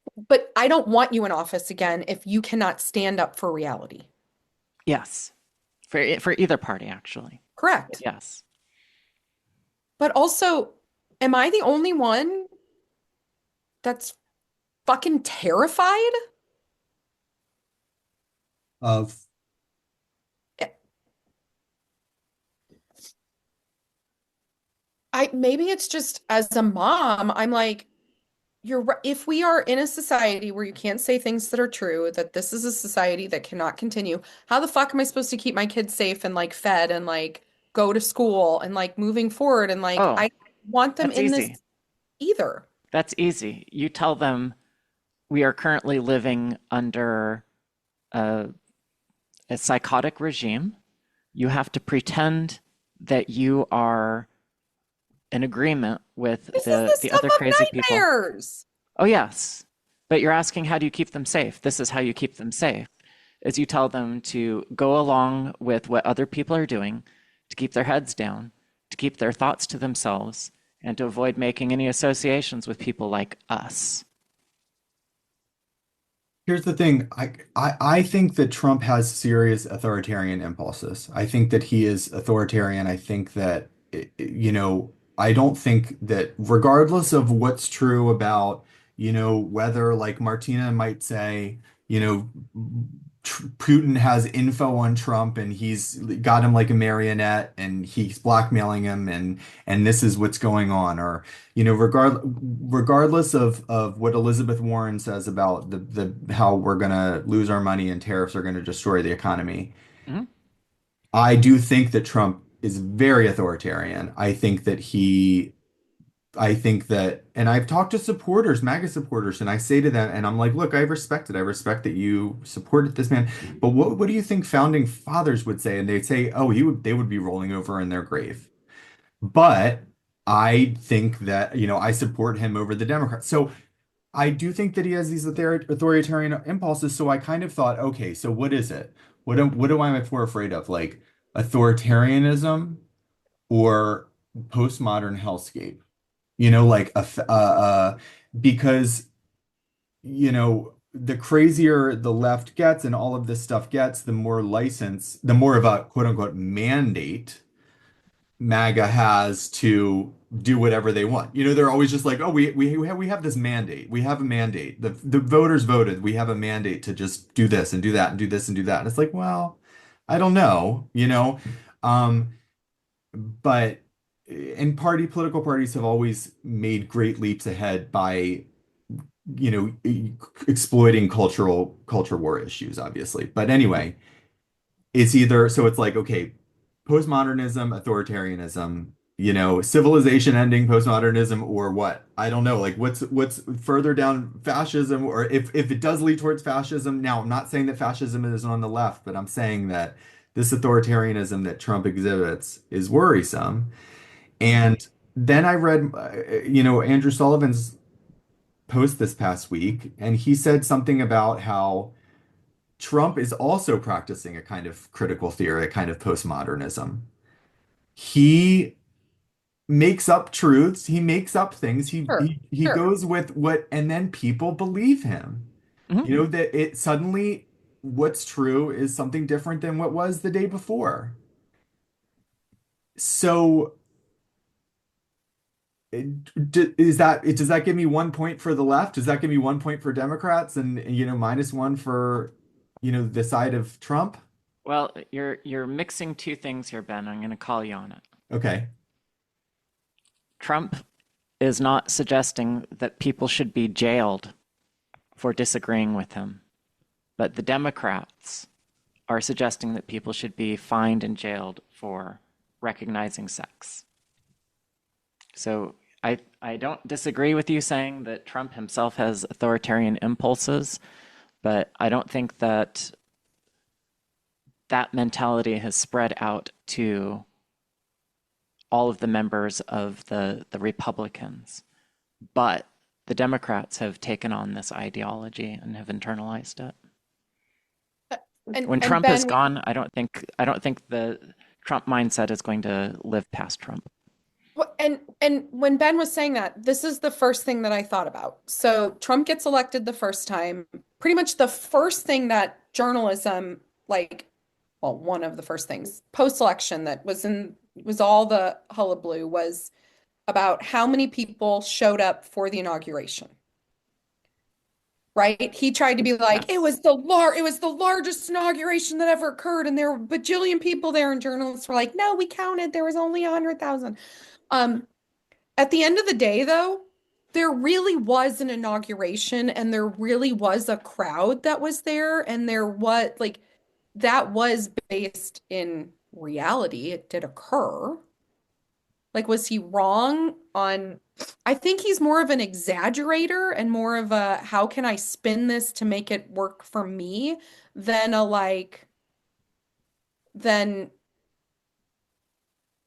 I don't want you in office again if you cannot stand up for reality. Yes, for either party, actually. Correct. Yes. But also, am I the only one that's fucking terrified? Of Maybe it's just as a mom, I'm like, if we are in a society where you can't say things that are true, that this is a society that cannot continue, how the fuck am I supposed to keep my kids safe and like fed and like go to school and like moving forward and like Oh, I want them that's in this easy. either. That's easy. You tell them we are currently living under a psychotic regime. You have to pretend that you are in agreement with This is the the stuff other of crazy people. nightmares. Oh, yes. But you're asking, how do you keep them safe? This is how you keep them safe. is you tell them to go along with what other people are doing, to keep their heads down, to keep their thoughts to themselves, and to avoid making any associations with people like us. Here's the thing. I think that Trump has serious authoritarian impulses. I think that he is authoritarian. I think that, I don't think that regardless of what's true about, whether like Martina might say, you know, Putin has info on Trump and he's got him like a marionette and he's blackmailing him and this is what's going on, or regardless of what Elizabeth Warren says about the how we're gonna lose our money and tariffs are gonna destroy the economy. Mhm. I do think that Trump is very authoritarian. I think that, and I've talked to supporters, MAGA supporters, and I say to them, and I'm like, look, I respect it. I respect that you supported this man, but what do you think founding fathers would say? And they'd say, oh, they would be rolling over in their grave. But I think that, I support him over the Democrats. So I do think that he has these authoritarian impulses. So I kind of thought, okay, so what is it? What am I more afraid of? Like authoritarianism or postmodern hellscape? Like because, the crazier the left gets and all of this stuff gets, the more of a quote unquote mandate MAGA has to do whatever they want. They're always just like, oh, we have this mandate. We have a mandate. The voters voted. We have a mandate to just do this and do that and do this and do that. And it's like, well, I don't know. Um, but and political parties have always made great leaps ahead by, exploiting culture war issues, obviously. But anyway, it's either so it's like, okay, postmodernism, authoritarianism, civilization ending postmodernism, or what? I don't know. Like what's further down, fascism, or if it does lead towards fascism. Now, I'm not saying that fascism is on the left, but I'm saying that this authoritarianism that Trump exhibits is worrisome. And then I read, Andrew Sullivan's post this past week, and he said something about how Trump is also practicing a kind of critical theory, a kind of postmodernism. He makes up truths, he makes up things, Sure, he sure. goes with what, and then people believe him. Mhm. That it suddenly what's true is something different than what was the day before. So does that give me 1 point for the left? Does that give me 1 point for Democrats and -1 for the side of Trump? Well, you're mixing two things here, Ben. I'm going to call you on it. Okay. Trump is not suggesting that people should be jailed for disagreeing with him, but the Democrats are suggesting that people should be fined and jailed for recognizing sex. So I don't disagree with you saying that Trump himself has authoritarian impulses, but I don't think that that mentality has spread out to all of the members of the Republicans. But the Democrats have taken on this ideology and have internalized it. When And Trump is Ben, gone, I don't think the Trump mindset is going to live past Trump. and when Ben was saying that, this is the first thing that I thought about. So Trump gets elected the first time. Pretty much the first thing that journalism, like, well, one of the first things post-election that was all the hullabaloo was about how many people showed up for the inauguration. Right? He tried to be like, Yes. it was the largest inauguration that ever occurred, and there were bajillion people there, and journalists were like, no, we counted, there was only 100,000. Um, at the end of the day, though, there really was an inauguration, and there really was a crowd that was there, and there was like that was based in reality. It did occur. Like, was he wrong on? I think he's more of an exaggerator and more of a how can I spin this to make it work for me than a like, than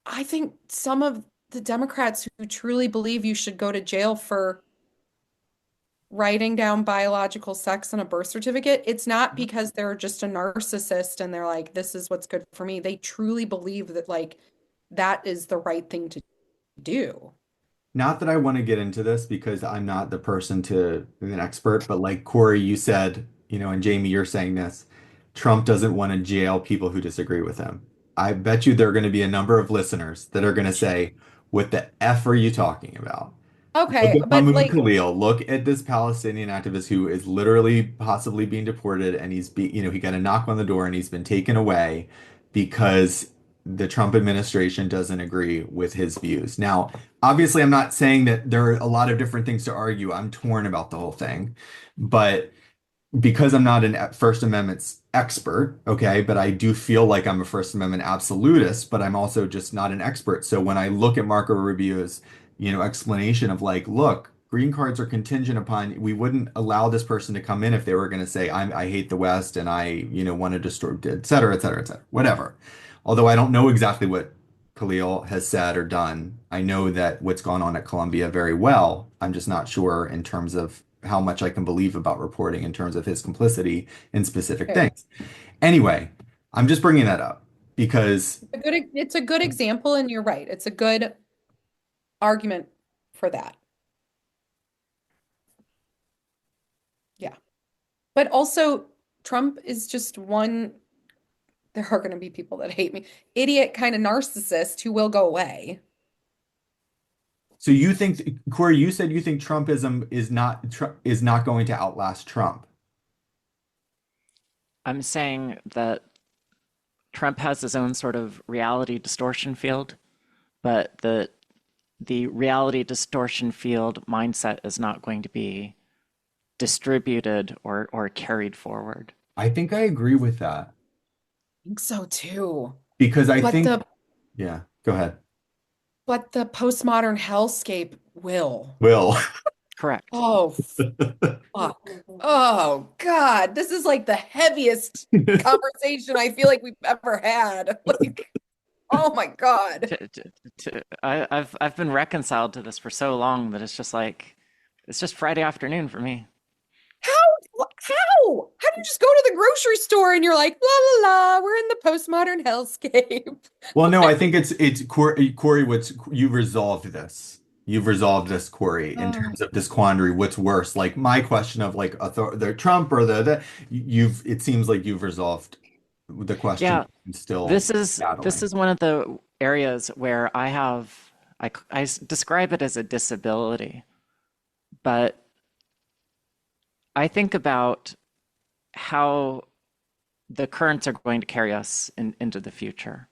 I think some of the Democrats who truly believe you should go to jail for writing down biological sex on a birth certificate, it's not because they're just a narcissist and they're like, this is what's good for me. They truly believe that like that is the right thing to do. Not that I want to get into this because I'm not the person to be an expert, but like Corey, you said, and Jamie, you're saying this, Trump doesn't want to jail people who disagree with him. I bet you there are going to be a number of listeners that are going to say, what the F are you talking about? Look Okay, at but Mahmoud like, Khalil. Look at this Palestinian activist who is literally possibly being deported, and he got a knock on the door and he's been taken away because the Trump administration doesn't agree with his views. Now, obviously, I'm not saying that there are a lot of different things to argue. I'm torn about the whole thing, but because I'm not an First Amendment expert, okay, but I do feel like I'm a First Amendment absolutist, but I'm also just not an expert. So when I look at Marco Rubio's, explanation of like, look, green cards are contingent upon we wouldn't allow this person to come in if they were going to say I hate the West and I, want to destroy, et cetera, et cetera, et cetera, whatever. Although I don't know exactly what Khalil has said or done. I know that what's gone on at Columbia very well. I'm just not sure in terms of how much I can believe about reporting in terms of his complicity in specific fair. things. Anyway, I'm just bringing that up because It's a good example, and you're right. It's a good argument for that. Yeah. But also, Trump is just one, there are going to be people that hate me, idiot kind of narcissist who will go away. so you think Corey, you said you think Trumpism is not going to outlast Trump. I'm saying that Trump has his own sort of reality distortion field, but the reality distortion field mindset is not going to be distributed or carried forward. I think I agree with that I think so too. because I But think the yeah, go ahead. but the postmodern hellscape will. Will. Correct. Oh, fuck. Oh, God. This is like the heaviest conversation I feel like we've ever had. Like, oh my God. I've been reconciled to this for so long that it's just like it's just Friday afternoon for me. How? How? How do you just go to the grocery store and you're like, la la la, we're in the postmodern hellscape? Well, no, I think it's Corey, what's you've resolved this. You've resolved this, Corey, in Oh, terms of this quandary. What's worse? Like my question of like the Trump or the you've it seems like you've resolved the question Yeah, I'm still this battling. is one of the areas where I describe it as a disability, but I think about how the currents are going to carry us into the future.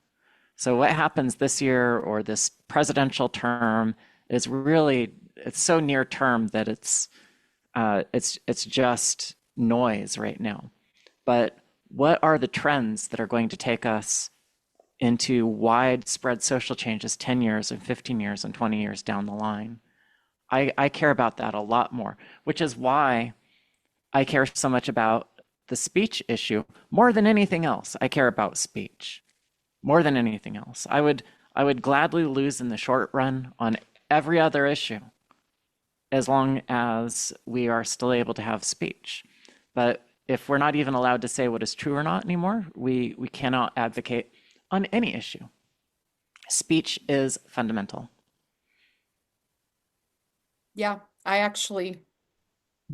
So what happens this year or this presidential term is really it's so near term that it's just noise right now. But what are the trends that are going to take us into widespread social changes 10 years and 15 years and 20 years down the line? I care about that a lot more, which is why I care so much about the speech issue more than anything else. I care about speech more than anything else. I would gladly lose in the short run on every other issue as long as we are still able to have speech. But if we're not even allowed to say what is true or not anymore, we cannot advocate on any issue. Speech is fundamental. yeah. I actually,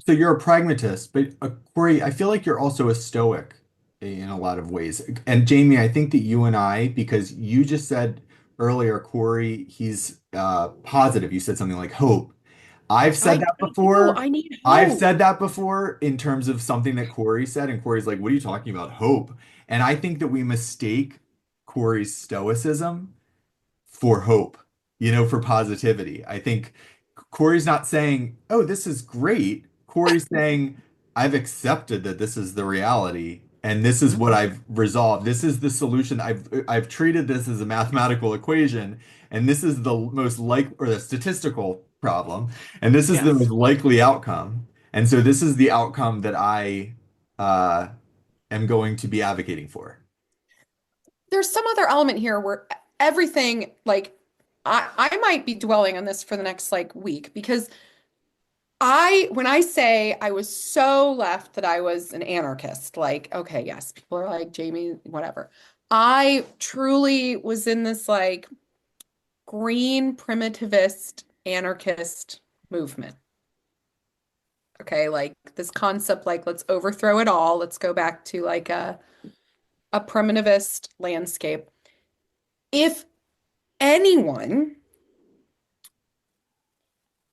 So you're a pragmatist, but Corey, I feel like you're also a stoic in a lot of ways. And Jamie, I think that you and I, because you just said earlier, Corey, he's positive. You said something like hope. I've said that I do. before. I need I've hope. said that before in terms of something that Corey said, and Corey's like, "What are you talking about? Hope?" And I think that we mistake Corey's stoicism for hope, for positivity. I think Corey's not saying, "Oh, this is great." Corey's saying, "I've accepted that this is the reality and this is Mhm. what I've resolved. This is the solution. I've treated this as a mathematical equation and this is the most like or the statistical problem and this is the most Yes. likely outcome. And so this is the outcome that I uh am going to be advocating for." There's some other element here where everything, like, I might be dwelling on this for the next like week because When I say I was so left that I was an anarchist, like, okay, yes, people are like, Jamie, whatever. I truly was in this like green primitivist anarchist movement. Okay, like this concept, like, let's overthrow it all. Let's go back to like a primitivist landscape. If anyone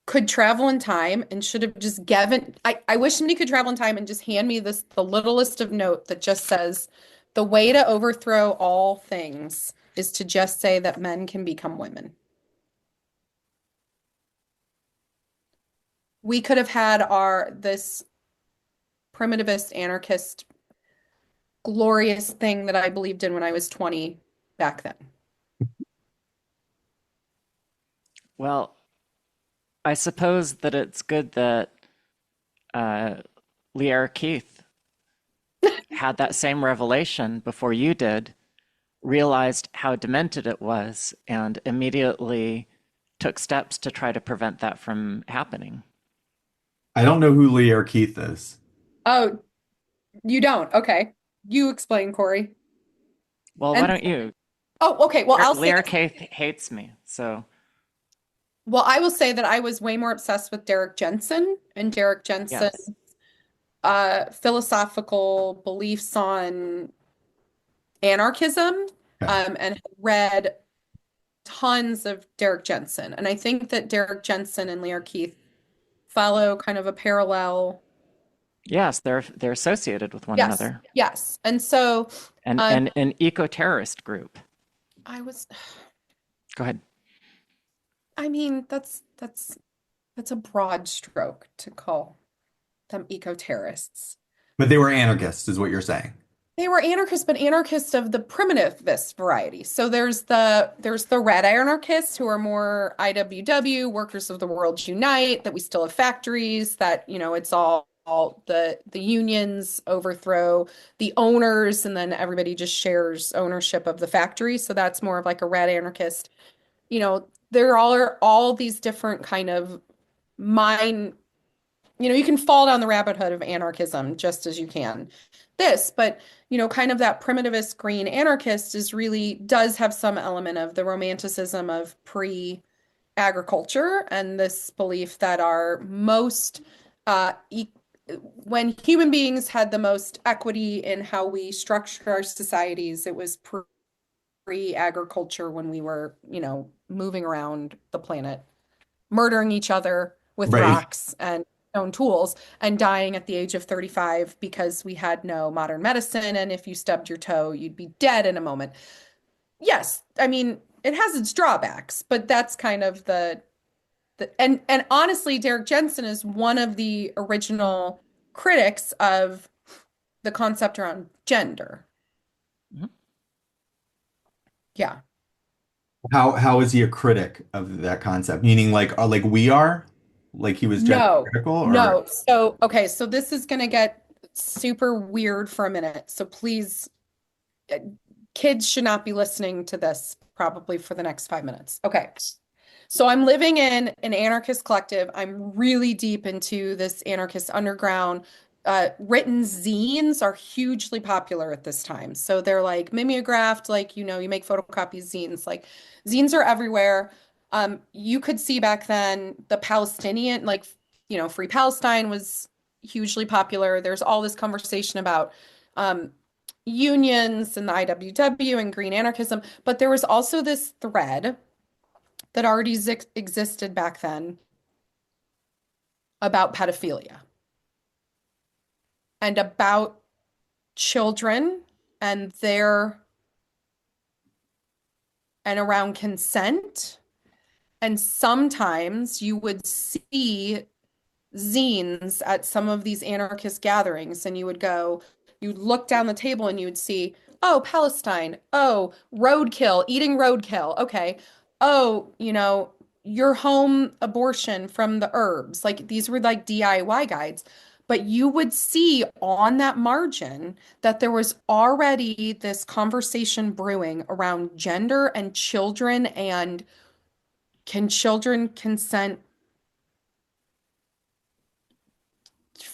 could travel in time and should have just given, I wish somebody could travel in time and just hand me the littlest of note that just says the way to overthrow all things is to just say that men can become women. We could have had this primitivist anarchist glorious thing that I believed in when I was 20 back then. Well, I suppose that it's good that uh, Lear Keith had that same revelation before you did, realized how demented it was, and immediately took steps to try to prevent that from happening. I don't know who Lee or Keith is. Oh, you don't? Okay. You explain, Cori. Well, why And don't you? oh, okay. Well, I'll say Lear this. Keith hates me, so Well, I will say that I was way more obsessed with Derek Jensen and Derek Jensen yes. philosophical beliefs on anarchism, Okay. and read tons of Derek Jensen. And I think that Derek Jensen and Lear Keith follow kind of a parallel. Yes, they're associated with one Yes, another. yes. And so And um, an eco-terrorist group. I was, Go ahead. I mean, that's a broad stroke to call them eco-terrorists. But they were anarchists, is what you're saying. They were anarchists, but anarchists of the primitivist variety. So there's the red anarchists who are more IWW, Workers of the World Unite, that we still have factories, that, it's all the unions overthrow the owners, and then everybody just shares ownership of the factory. So that's more of like a red anarchist. There are all these different kind of mind, you can fall down the rabbit hole of anarchism just as you can this, but kind of that primitivist green anarchist does have some element of the romanticism of pre-agriculture and this belief that our most when human beings had the most equity in how we structure our societies, it was pre-agriculture, when we were, moving around the planet, murdering each other with Right. rocks and stone tools, and dying at the age of 35 because we had no modern medicine. And if you stubbed your toe, you'd be dead in a moment. Yes, I mean, it has its drawbacks, but that's kind of and honestly, Derek Jensen is one of the original critics of the concept around gender. Mhm. Yeah. How is he a critic of that concept? Meaning like we are? Like he was gender No, critical or no. So, okay, so this is going to get super weird for a minute. So please, uh, kids should not be listening to this probably for the next 5 minutes. Okay. So I'm living in an anarchist collective. I'm really deep into this anarchist underground. Written zines are hugely popular at this time. So they're like mimeographed, like, you make photocopies zines. Like zines are everywhere. You could see back then the Palestinian, like, Free Palestine was hugely popular. There's all this conversation about um, unions and the IWW and green anarchism, but there was also this thread that already existed back then about pedophilia and about children and around consent. And sometimes you would see zines at some of these anarchist gatherings, and you'd look down the table and you would see, oh, Palestine, oh, roadkill, eating roadkill. Okay. Oh, your home abortion from the herbs. Like these were like DIY guides. But you would see on that margin that there was already this conversation brewing around gender and children, and can children consent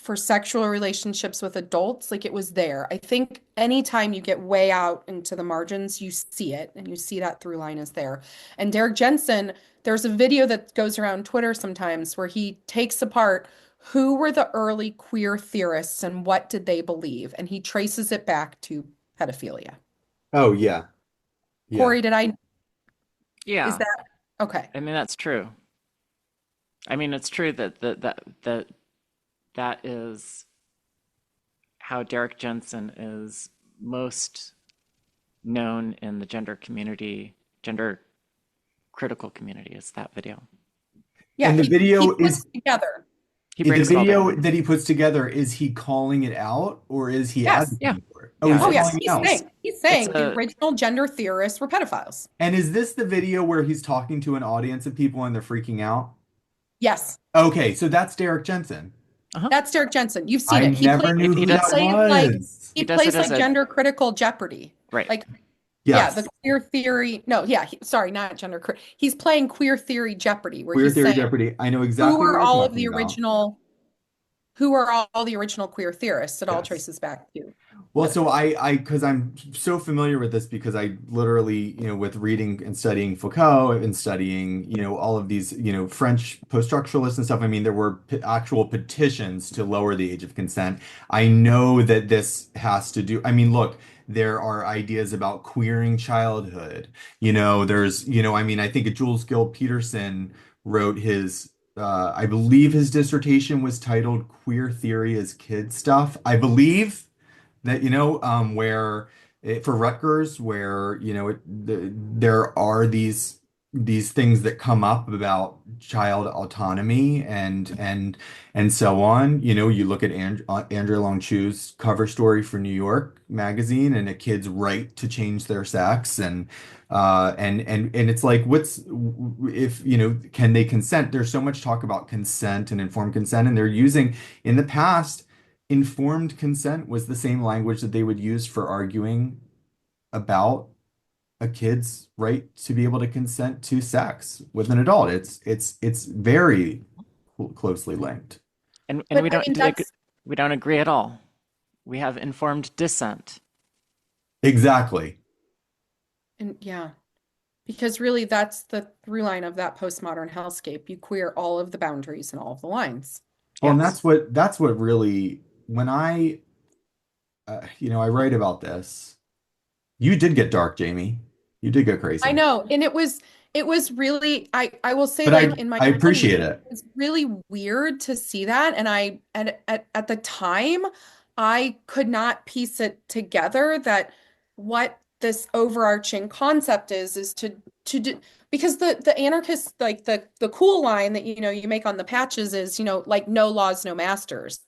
for sexual relationships with adults, like it was there. I think anytime you get way out into the margins, you see it and you see that through line is there. And Derek Jensen, there's a video that goes around Twitter sometimes where he takes apart who were the early queer theorists and what did they believe, and he traces it back to pedophilia. Oh yeah. Yeah. Cori, is Yeah, that okay? I mean that's true. I mean it's true that is how Derek Jensen is most known in the gender community, gender critical community is that video. Yeah, And the he video puts is together. He the breaks it all video down. that he puts together, is he calling it out or is he Yes. Yeah, advocating for it? Oh, yeah, he's Oh yeah, calling it he's out. it's saying he's it's saying the a original gender theorists were pedophiles. And is this the video where he's talking to an audience of people and they're freaking out? Yes, Okay, so that's Derek Jensen. uh-huh. that's Derek Jensen. You've I seen it. never knew He who He that does plays like was. he does it as a gender critical Jeopardy. right. Like yeah, the Yes, queer theory. No, yeah, sorry, not gender. He's playing queer theory Jeopardy, where Queer he's Theory saying Jeopardy. I know who exactly what are you're all of talking the about. original, who are all the original queer theorists. It all Yes. traces back to Well, so pedophilia. because I'm so familiar with this because I literally, with reading and studying Foucault and studying, all of these, French post-structuralists and stuff. I mean, there were actual petitions to lower the age of consent. I know that this has to do, I mean, look, there are ideas about queering childhood. I mean, I think Jules Gill Peterson wrote I believe his dissertation was titled Queer Theory as Kid Stuff. I believe that where for Rutgers where there are these things that come up about child autonomy and so on. You look at Andrea Long Chu's cover story for New York Magazine and a kid's right to change their sex and it's like what's if can they consent? There's so much talk about consent and informed consent, and they're using in the past informed consent was the same language that they would use for arguing about a kid's right to be able to consent to sex with an adult. It's very closely linked. And But I mean, that's we don't agree at all. We have informed dissent. Exactly. and yeah, because really that's the through line of that postmodern hellscape. You queer all of the boundaries and all of the lines. Well, and Yes. that's what really when I write about this. You did get dark, Jamie. You did go I crazy. know, and it was really I will say But like in my I appreciate 20s, it. it's really weird to see that, and at the time I could not piece it together that what this overarching concept is to do because the anarchists like the cool line that you make on the patches is like no laws, no masters,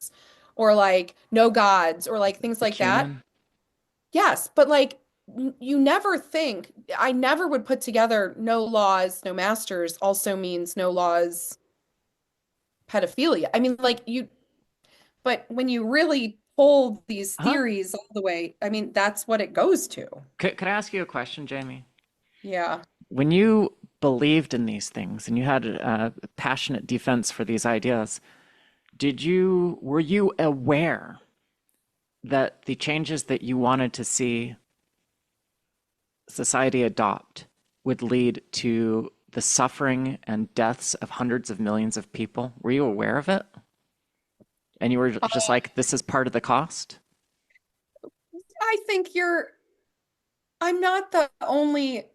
or like no gods, or like things like that. Ecumen. Yes, but like you never think, I never would put together no laws, no masters also means no laws, pedophilia. I mean, like but when you really hold these Huh? theories all the way, I mean, that's what it goes to. Could I ask you a question, Jamie? Yeah. When you believed in these things and you had a passionate defense for these ideas, were you aware that the changes that you wanted to see society adopt would lead to the suffering and deaths of hundreds of millions of people? Were you aware of it? And you were just like, this is part of the cost? I think I'm not the only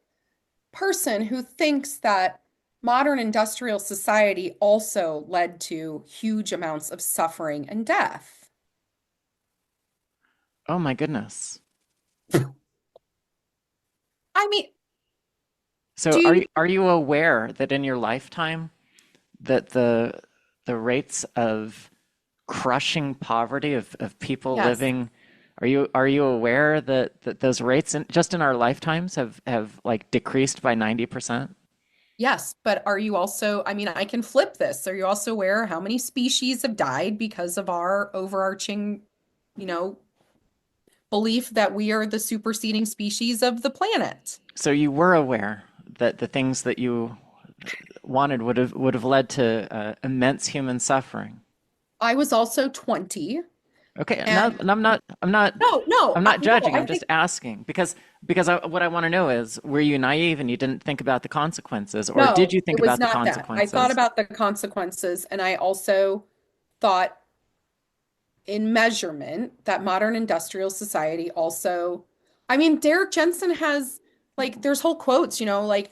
person who thinks that modern industrial society also led to huge amounts of suffering and death. Oh my goodness. I mean, So do you, are you aware that in your lifetime that the rates of crushing poverty of people yes. living are you aware that those rates just in our lifetimes have like decreased by 90%? Yes, but are you also, I mean, I can flip this. Are you also aware how many species have died because of our overarching, you know, belief that we are the superseding species of the planet? So you were aware that the things that you wanted would have led to immense human suffering. I was also 20. Okay, no, And and no, no, I'm not no, judging. I I'm just think asking what I want to know is, were you naive and you didn't think about the consequences, or did no, you think it was about the not that. I thought consequences? about the consequences, and I also thought in measurement that modern industrial society also, I mean, Derek Jensen has like there's whole quotes, like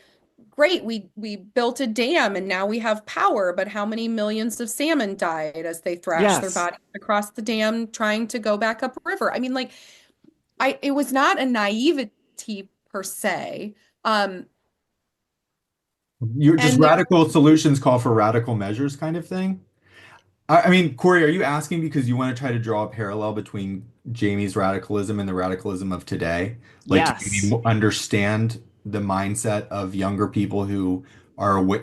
great, we built a dam and now we have power, but how many millions of salmon died as they thrashed their Yes. bodies across the dam trying to go back upriver? I mean, like I it was not a naivety per se. Um, You just and there radical solutions call for radical measures kind of thing. I mean, Corey, are you asking because you want to try to draw a parallel between Jamie's radicalism and the radicalism of today? Like to maybe Yes. understand the mindset of younger people who are aware,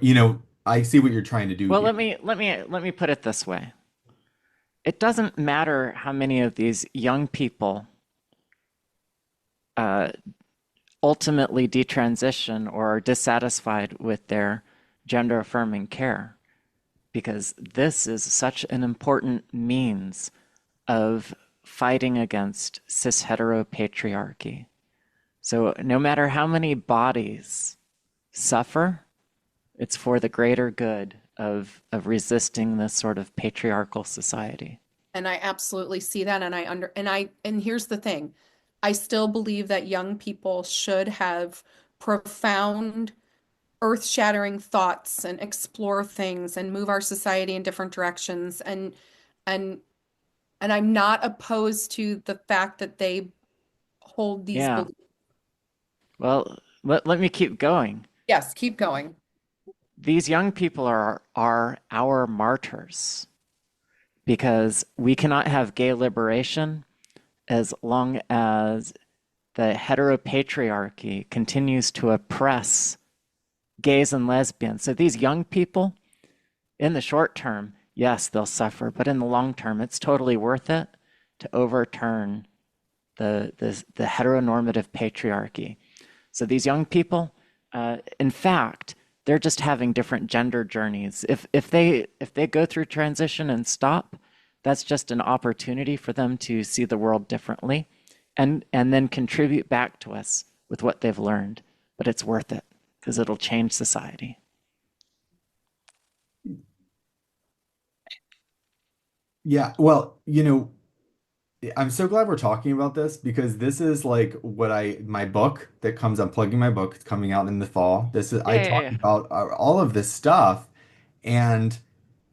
I see what you're trying to do Well, here. let me put it this way. It doesn't matter how many of these young people uh, ultimately detransition or are dissatisfied with their gender affirming care, because this is such an important means of fighting against cis heteropatriarchy. So, no matter how many bodies suffer, it's for the greater good of resisting this sort of patriarchal society. and I absolutely see that and here's the thing. I still believe that young people should have profound earth-shattering thoughts and explore things and move our society in different directions and and I'm not opposed to the fact that they hold these Yeah. beliefs. Well, let me keep going. Yes, keep going. These young people are our martyrs because we cannot have gay liberation as long as the heteropatriarchy continues to oppress gays and lesbians. So these young people, in the short term, yes, they'll suffer, but in the long term, it's totally worth it to overturn the heteronormative patriarchy. So these young people, in fact, they're just having different gender journeys. If they go through transition and stop, that's just an opportunity for them to see the world differently, and then contribute back to us with what they've learned. But it's worth it because it'll change society. Yeah, well, I'm so glad we're talking about this because this is like my book that comes, I'm plugging my book, it's coming out in the fall. I Yeah, yeah, talk yeah. about all of this stuff and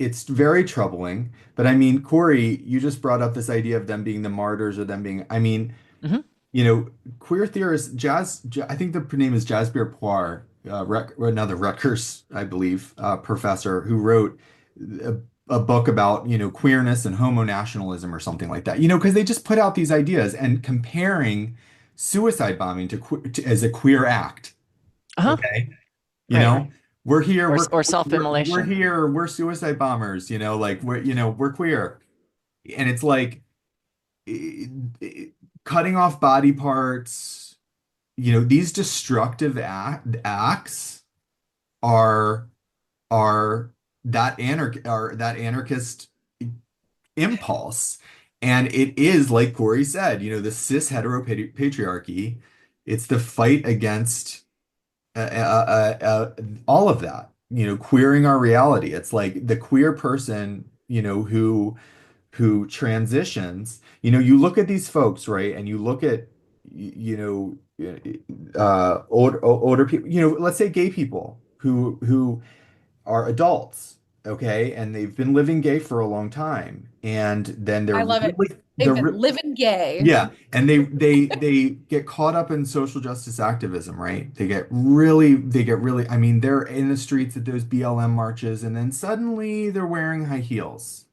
it's very troubling. But I mean, Corey, you just brought up this idea of them being the martyrs or them being, I mean, Hmm. you know, queer theorist, I think the name is Jasbir Puar, another Rutgers, I believe, professor who wrote a, a book about, queerness and homo nationalism or something like that. Because they just put out these ideas and comparing suicide bombing as a queer act. Uh-huh. Okay. You Right. know, we're here, Or self-immolation. we're suicide bombers, like we're queer. And it's like, eh, eh, cutting off body parts, these destructive acts are are that anarchist impulse. And it is, like Corey said, the cis heteropatriarchy. It's the fight against all of that, queering our reality. It's like the queer person, who transitions. You look at these folks, right? And you look at, older people, let's say gay people who are adults, okay? And they've been living gay for a long time. And then I love it. they're They've been living gay. yeah, and they get caught up in social justice activism, right? They get really, I mean, they're in the streets at those BLM marches, and then suddenly they're wearing high heels.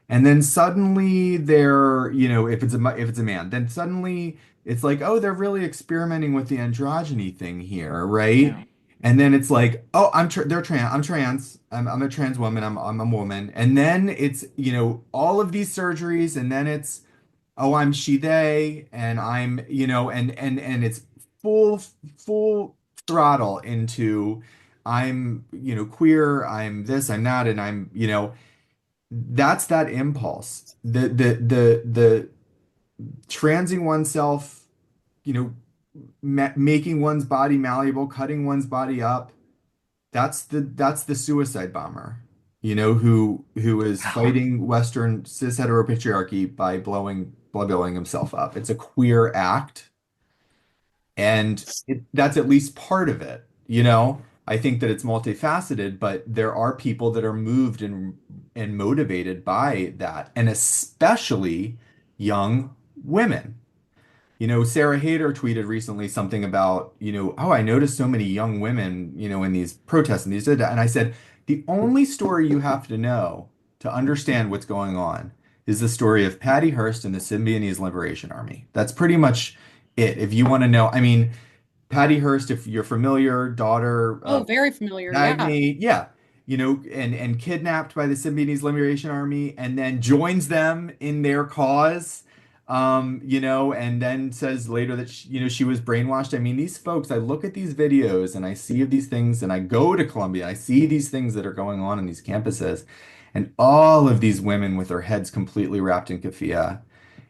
And then suddenly they're, if it's a man, then suddenly it's like, oh, they're really experimenting with the androgyny thing here, right? Yeah. And then it's like, oh, they're trans, I'm trans, I'm a trans woman, I'm a woman. And then it's, all of these surgeries, and then it's, oh, I'm she they, and I'm, and it's full throttle into I'm, queer, I'm this, I'm that, and I'm, that's that impulse. The transing oneself, you know, making one's body malleable, cutting one's body up. That's the suicide bomber, who is fighting Western cis heteropatriarchy by blowing himself up. It's a queer act, and that's at least part of it. I think that it's multifaceted, but there are people that are moved and motivated by that, and especially young women. Sarah Hayter tweeted recently something about, oh, I noticed so many young women, in these protests and these did that. And I said, the only story you have to know to understand what's going on is the story of Patty Hearst and the Symbionese Liberation Army. That's pretty much it. If you want to know, I mean, Patty Hearst, if you're familiar, daughter Oh, of very familiar. Yeah. magnate, yeah, and kidnapped by the Symbionese Liberation Army, and then joins them in their cause, and then says later that she was brainwashed. I mean, these folks, I look at these videos and I see these things, and I go to Columbia, I see these things that are going on in these campuses, and all of these women with their heads completely wrapped in keffiyeh,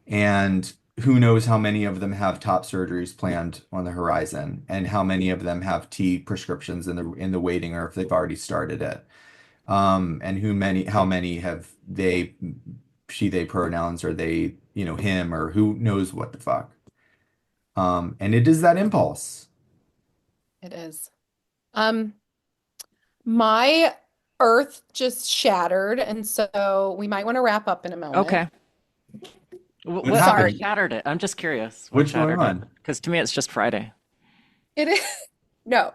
and who knows how many of them have top surgeries planned on the horizon, and how many of them have T prescriptions in the waiting, or if they've already started it. And how many have they pronouns, or they, him, or who knows what the fuck. And it is that impulse. It is. Um, my earth just shattered, and so we might want to wrap up in a moment. Okay. What What Sorry. happened? shattered it? I'm just curious. What What's going shattered it? on? Because to me, it's just Friday. It is no,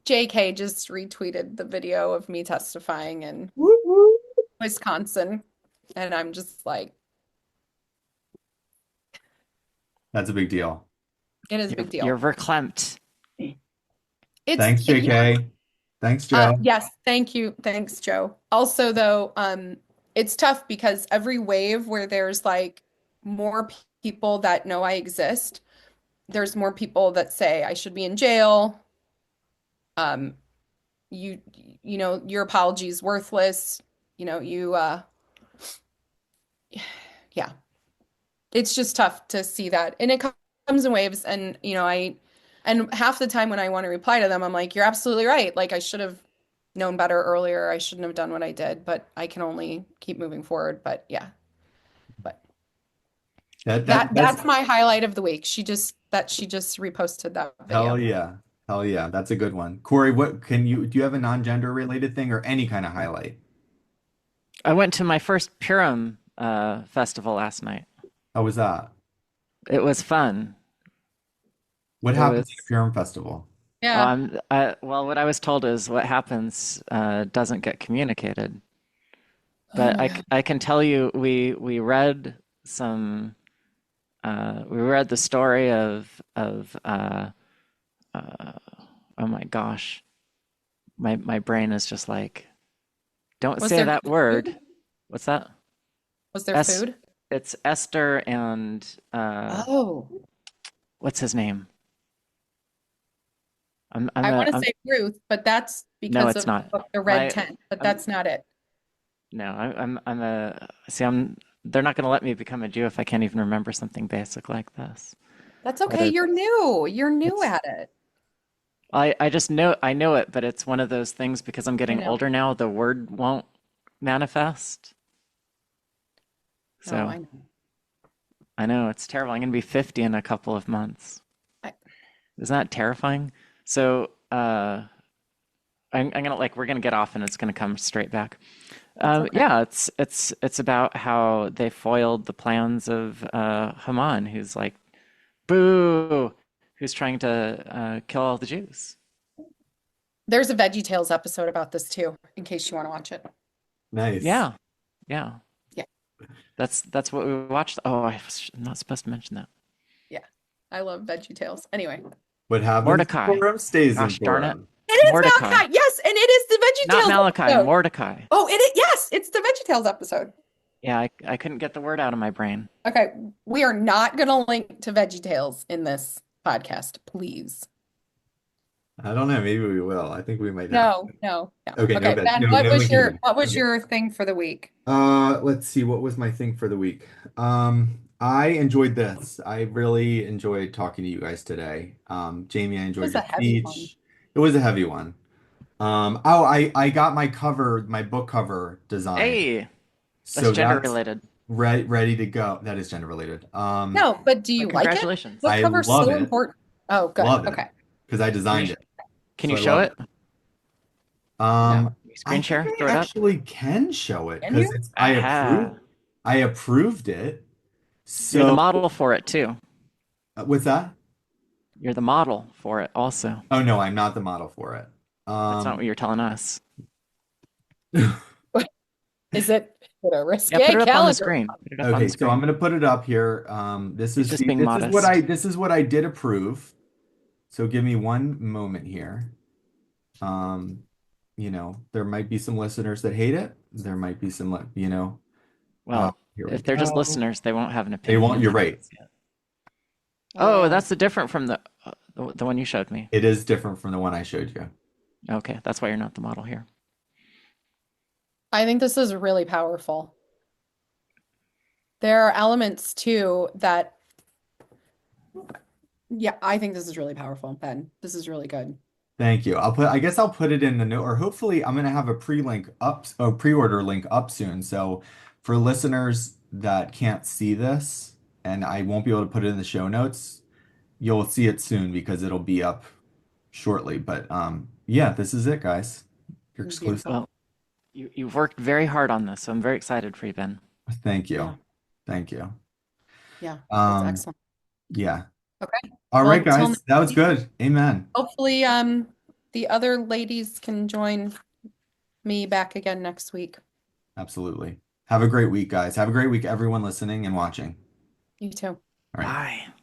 JK just retweeted the video of me testifying in Woo woo. Wisconsin, and I'm just like, That's a big deal. it is a You're big you're deal. verklempt. It's Thanks, yeah, JK. Thanks, Joe. yes, thank you. Thanks, Joe. Also, though, it's tough because every wave where there's like more people that know I exist, there's more people that say I should be in jail. Um, you your apology is worthless. You yeah. It's just tough to see that. And it comes in waves, and and half the time when I want to reply to them, I'm like, you're absolutely right. Like I should have known better earlier. I shouldn't have done what I did, but I can only keep moving forward. But yeah, but That's that's my highlight of the week. She just reposted that hell video. yeah. Hell yeah. That's a good one. Corey, do you have a non-gender related thing or any kind of highlight? I went to my first Purim festival last night. How was that? It was fun. What It happens was, at a Purim festival? Yeah. well, what I was told is what happens doesn't get communicated. Oh But my God. I can tell you, we read some, we read the story of uh, oh my gosh, my brain is just like, don't Was say there that word. food? What's that? Was there Es, food? it's Esther and Oh, what's his name? I'm I a want to I'm say Ruth, but that's no, because it's of not. the red My tent, but I'm that's not it. no, I'm a see. I'm They're not going to let me become a Jew if I can't even remember something basic like this. That's But okay. You're new. You're new it's at it. I just know it, but it's one of those things because I'm I getting know. older now, the word won't manifest. No, So I know. I know it's terrible. I'm gonna be 50 in a couple of months. I, Isn't that terrifying? So I'm gonna like we're gonna get off and it's gonna come straight back. that's okay. Yeah, it's about how they foiled the plans of Haman, who's like, boo, who's trying to kill all the Jews. There's a VeggieTales episode about this too, in case you want to watch it. Nice. Yeah, yeah. Yeah, That's what we watched. Oh, I'm not supposed to mention that. yeah. I love VeggieTales. Anyway, What happens in Mordecai. Purim stays in Gosh darn it. Purim. it is Mordecai. Malachi. Yes, and it is the Not VeggieTales Malachi, episode. Mordecai. Oh, yes, it's the VeggieTales episode. Yeah, I couldn't get the word out of my brain. Okay, we are not going to link to VeggieTales in this podcast, please. I don't know. Maybe we will. I think we might have. No, no, no. Okay, no Okay, bet. Ben, No, what no was linking your them. what was Okay. your thing for the week? Let's see. What was my thing for the week? I enjoyed this. I really enjoyed talking to you guys today. Jamie, I It enjoyed was a your heavy one. speech. It was a heavy one. I got my cover, my book cover design. Hey, that's So gender that's related. ready to go. That is gender related. No, but do But you like it? congratulations. Book I cover's love so it. important. Oh, good. Love it Okay. because I Can you designed it. can So you I show love it? it. No. Can you I screen think share? I Throw it up. actually can show it Can because you? it's Aha. I approved it. You're the So model for it too. what's that? You're the model for it also. Oh no, I'm not the model for it. That's not Um, what you're telling us. Is it a Yeah, put risque it up on the calendar? screen. Put it up on the okay, so I'm screen. gonna put it up here. He's just being modest. This is what I did approve. So give me one moment here. Um, there might be some listeners that hate it. There might be some, Well, here we if they're just go. listeners, they won't have an They opinion won't, you're until right. they see it. Oh, Oh, that's the different from the one you showed me. It is different from the one I showed you. Okay, that's why you're not the model here. I think this is really powerful. There are elements too that, yeah, I think this is really powerful, Ben. This is really good. Thank you. I guess I'll put it in the note, or hopefully I'm gonna have a pre-link up, a pre-order link up soon. So for listeners that can't see this, and I won't be able to put it in the show notes, you'll see it soon because it'll be up shortly. But yeah, this is it, guys. Your exclusive. Beautiful. Well, you've worked very hard on this, so I'm very excited for you, Ben. Thank you. Yeah, Thank you. yeah, it's Um, excellent. yeah. Okay. All right, Well, till guys. next That was week, good. Amen. hopefully, the other ladies can join me back again next week. Absolutely. Have a great week, guys. Have a great week, everyone listening and watching. You too. All right. Bye.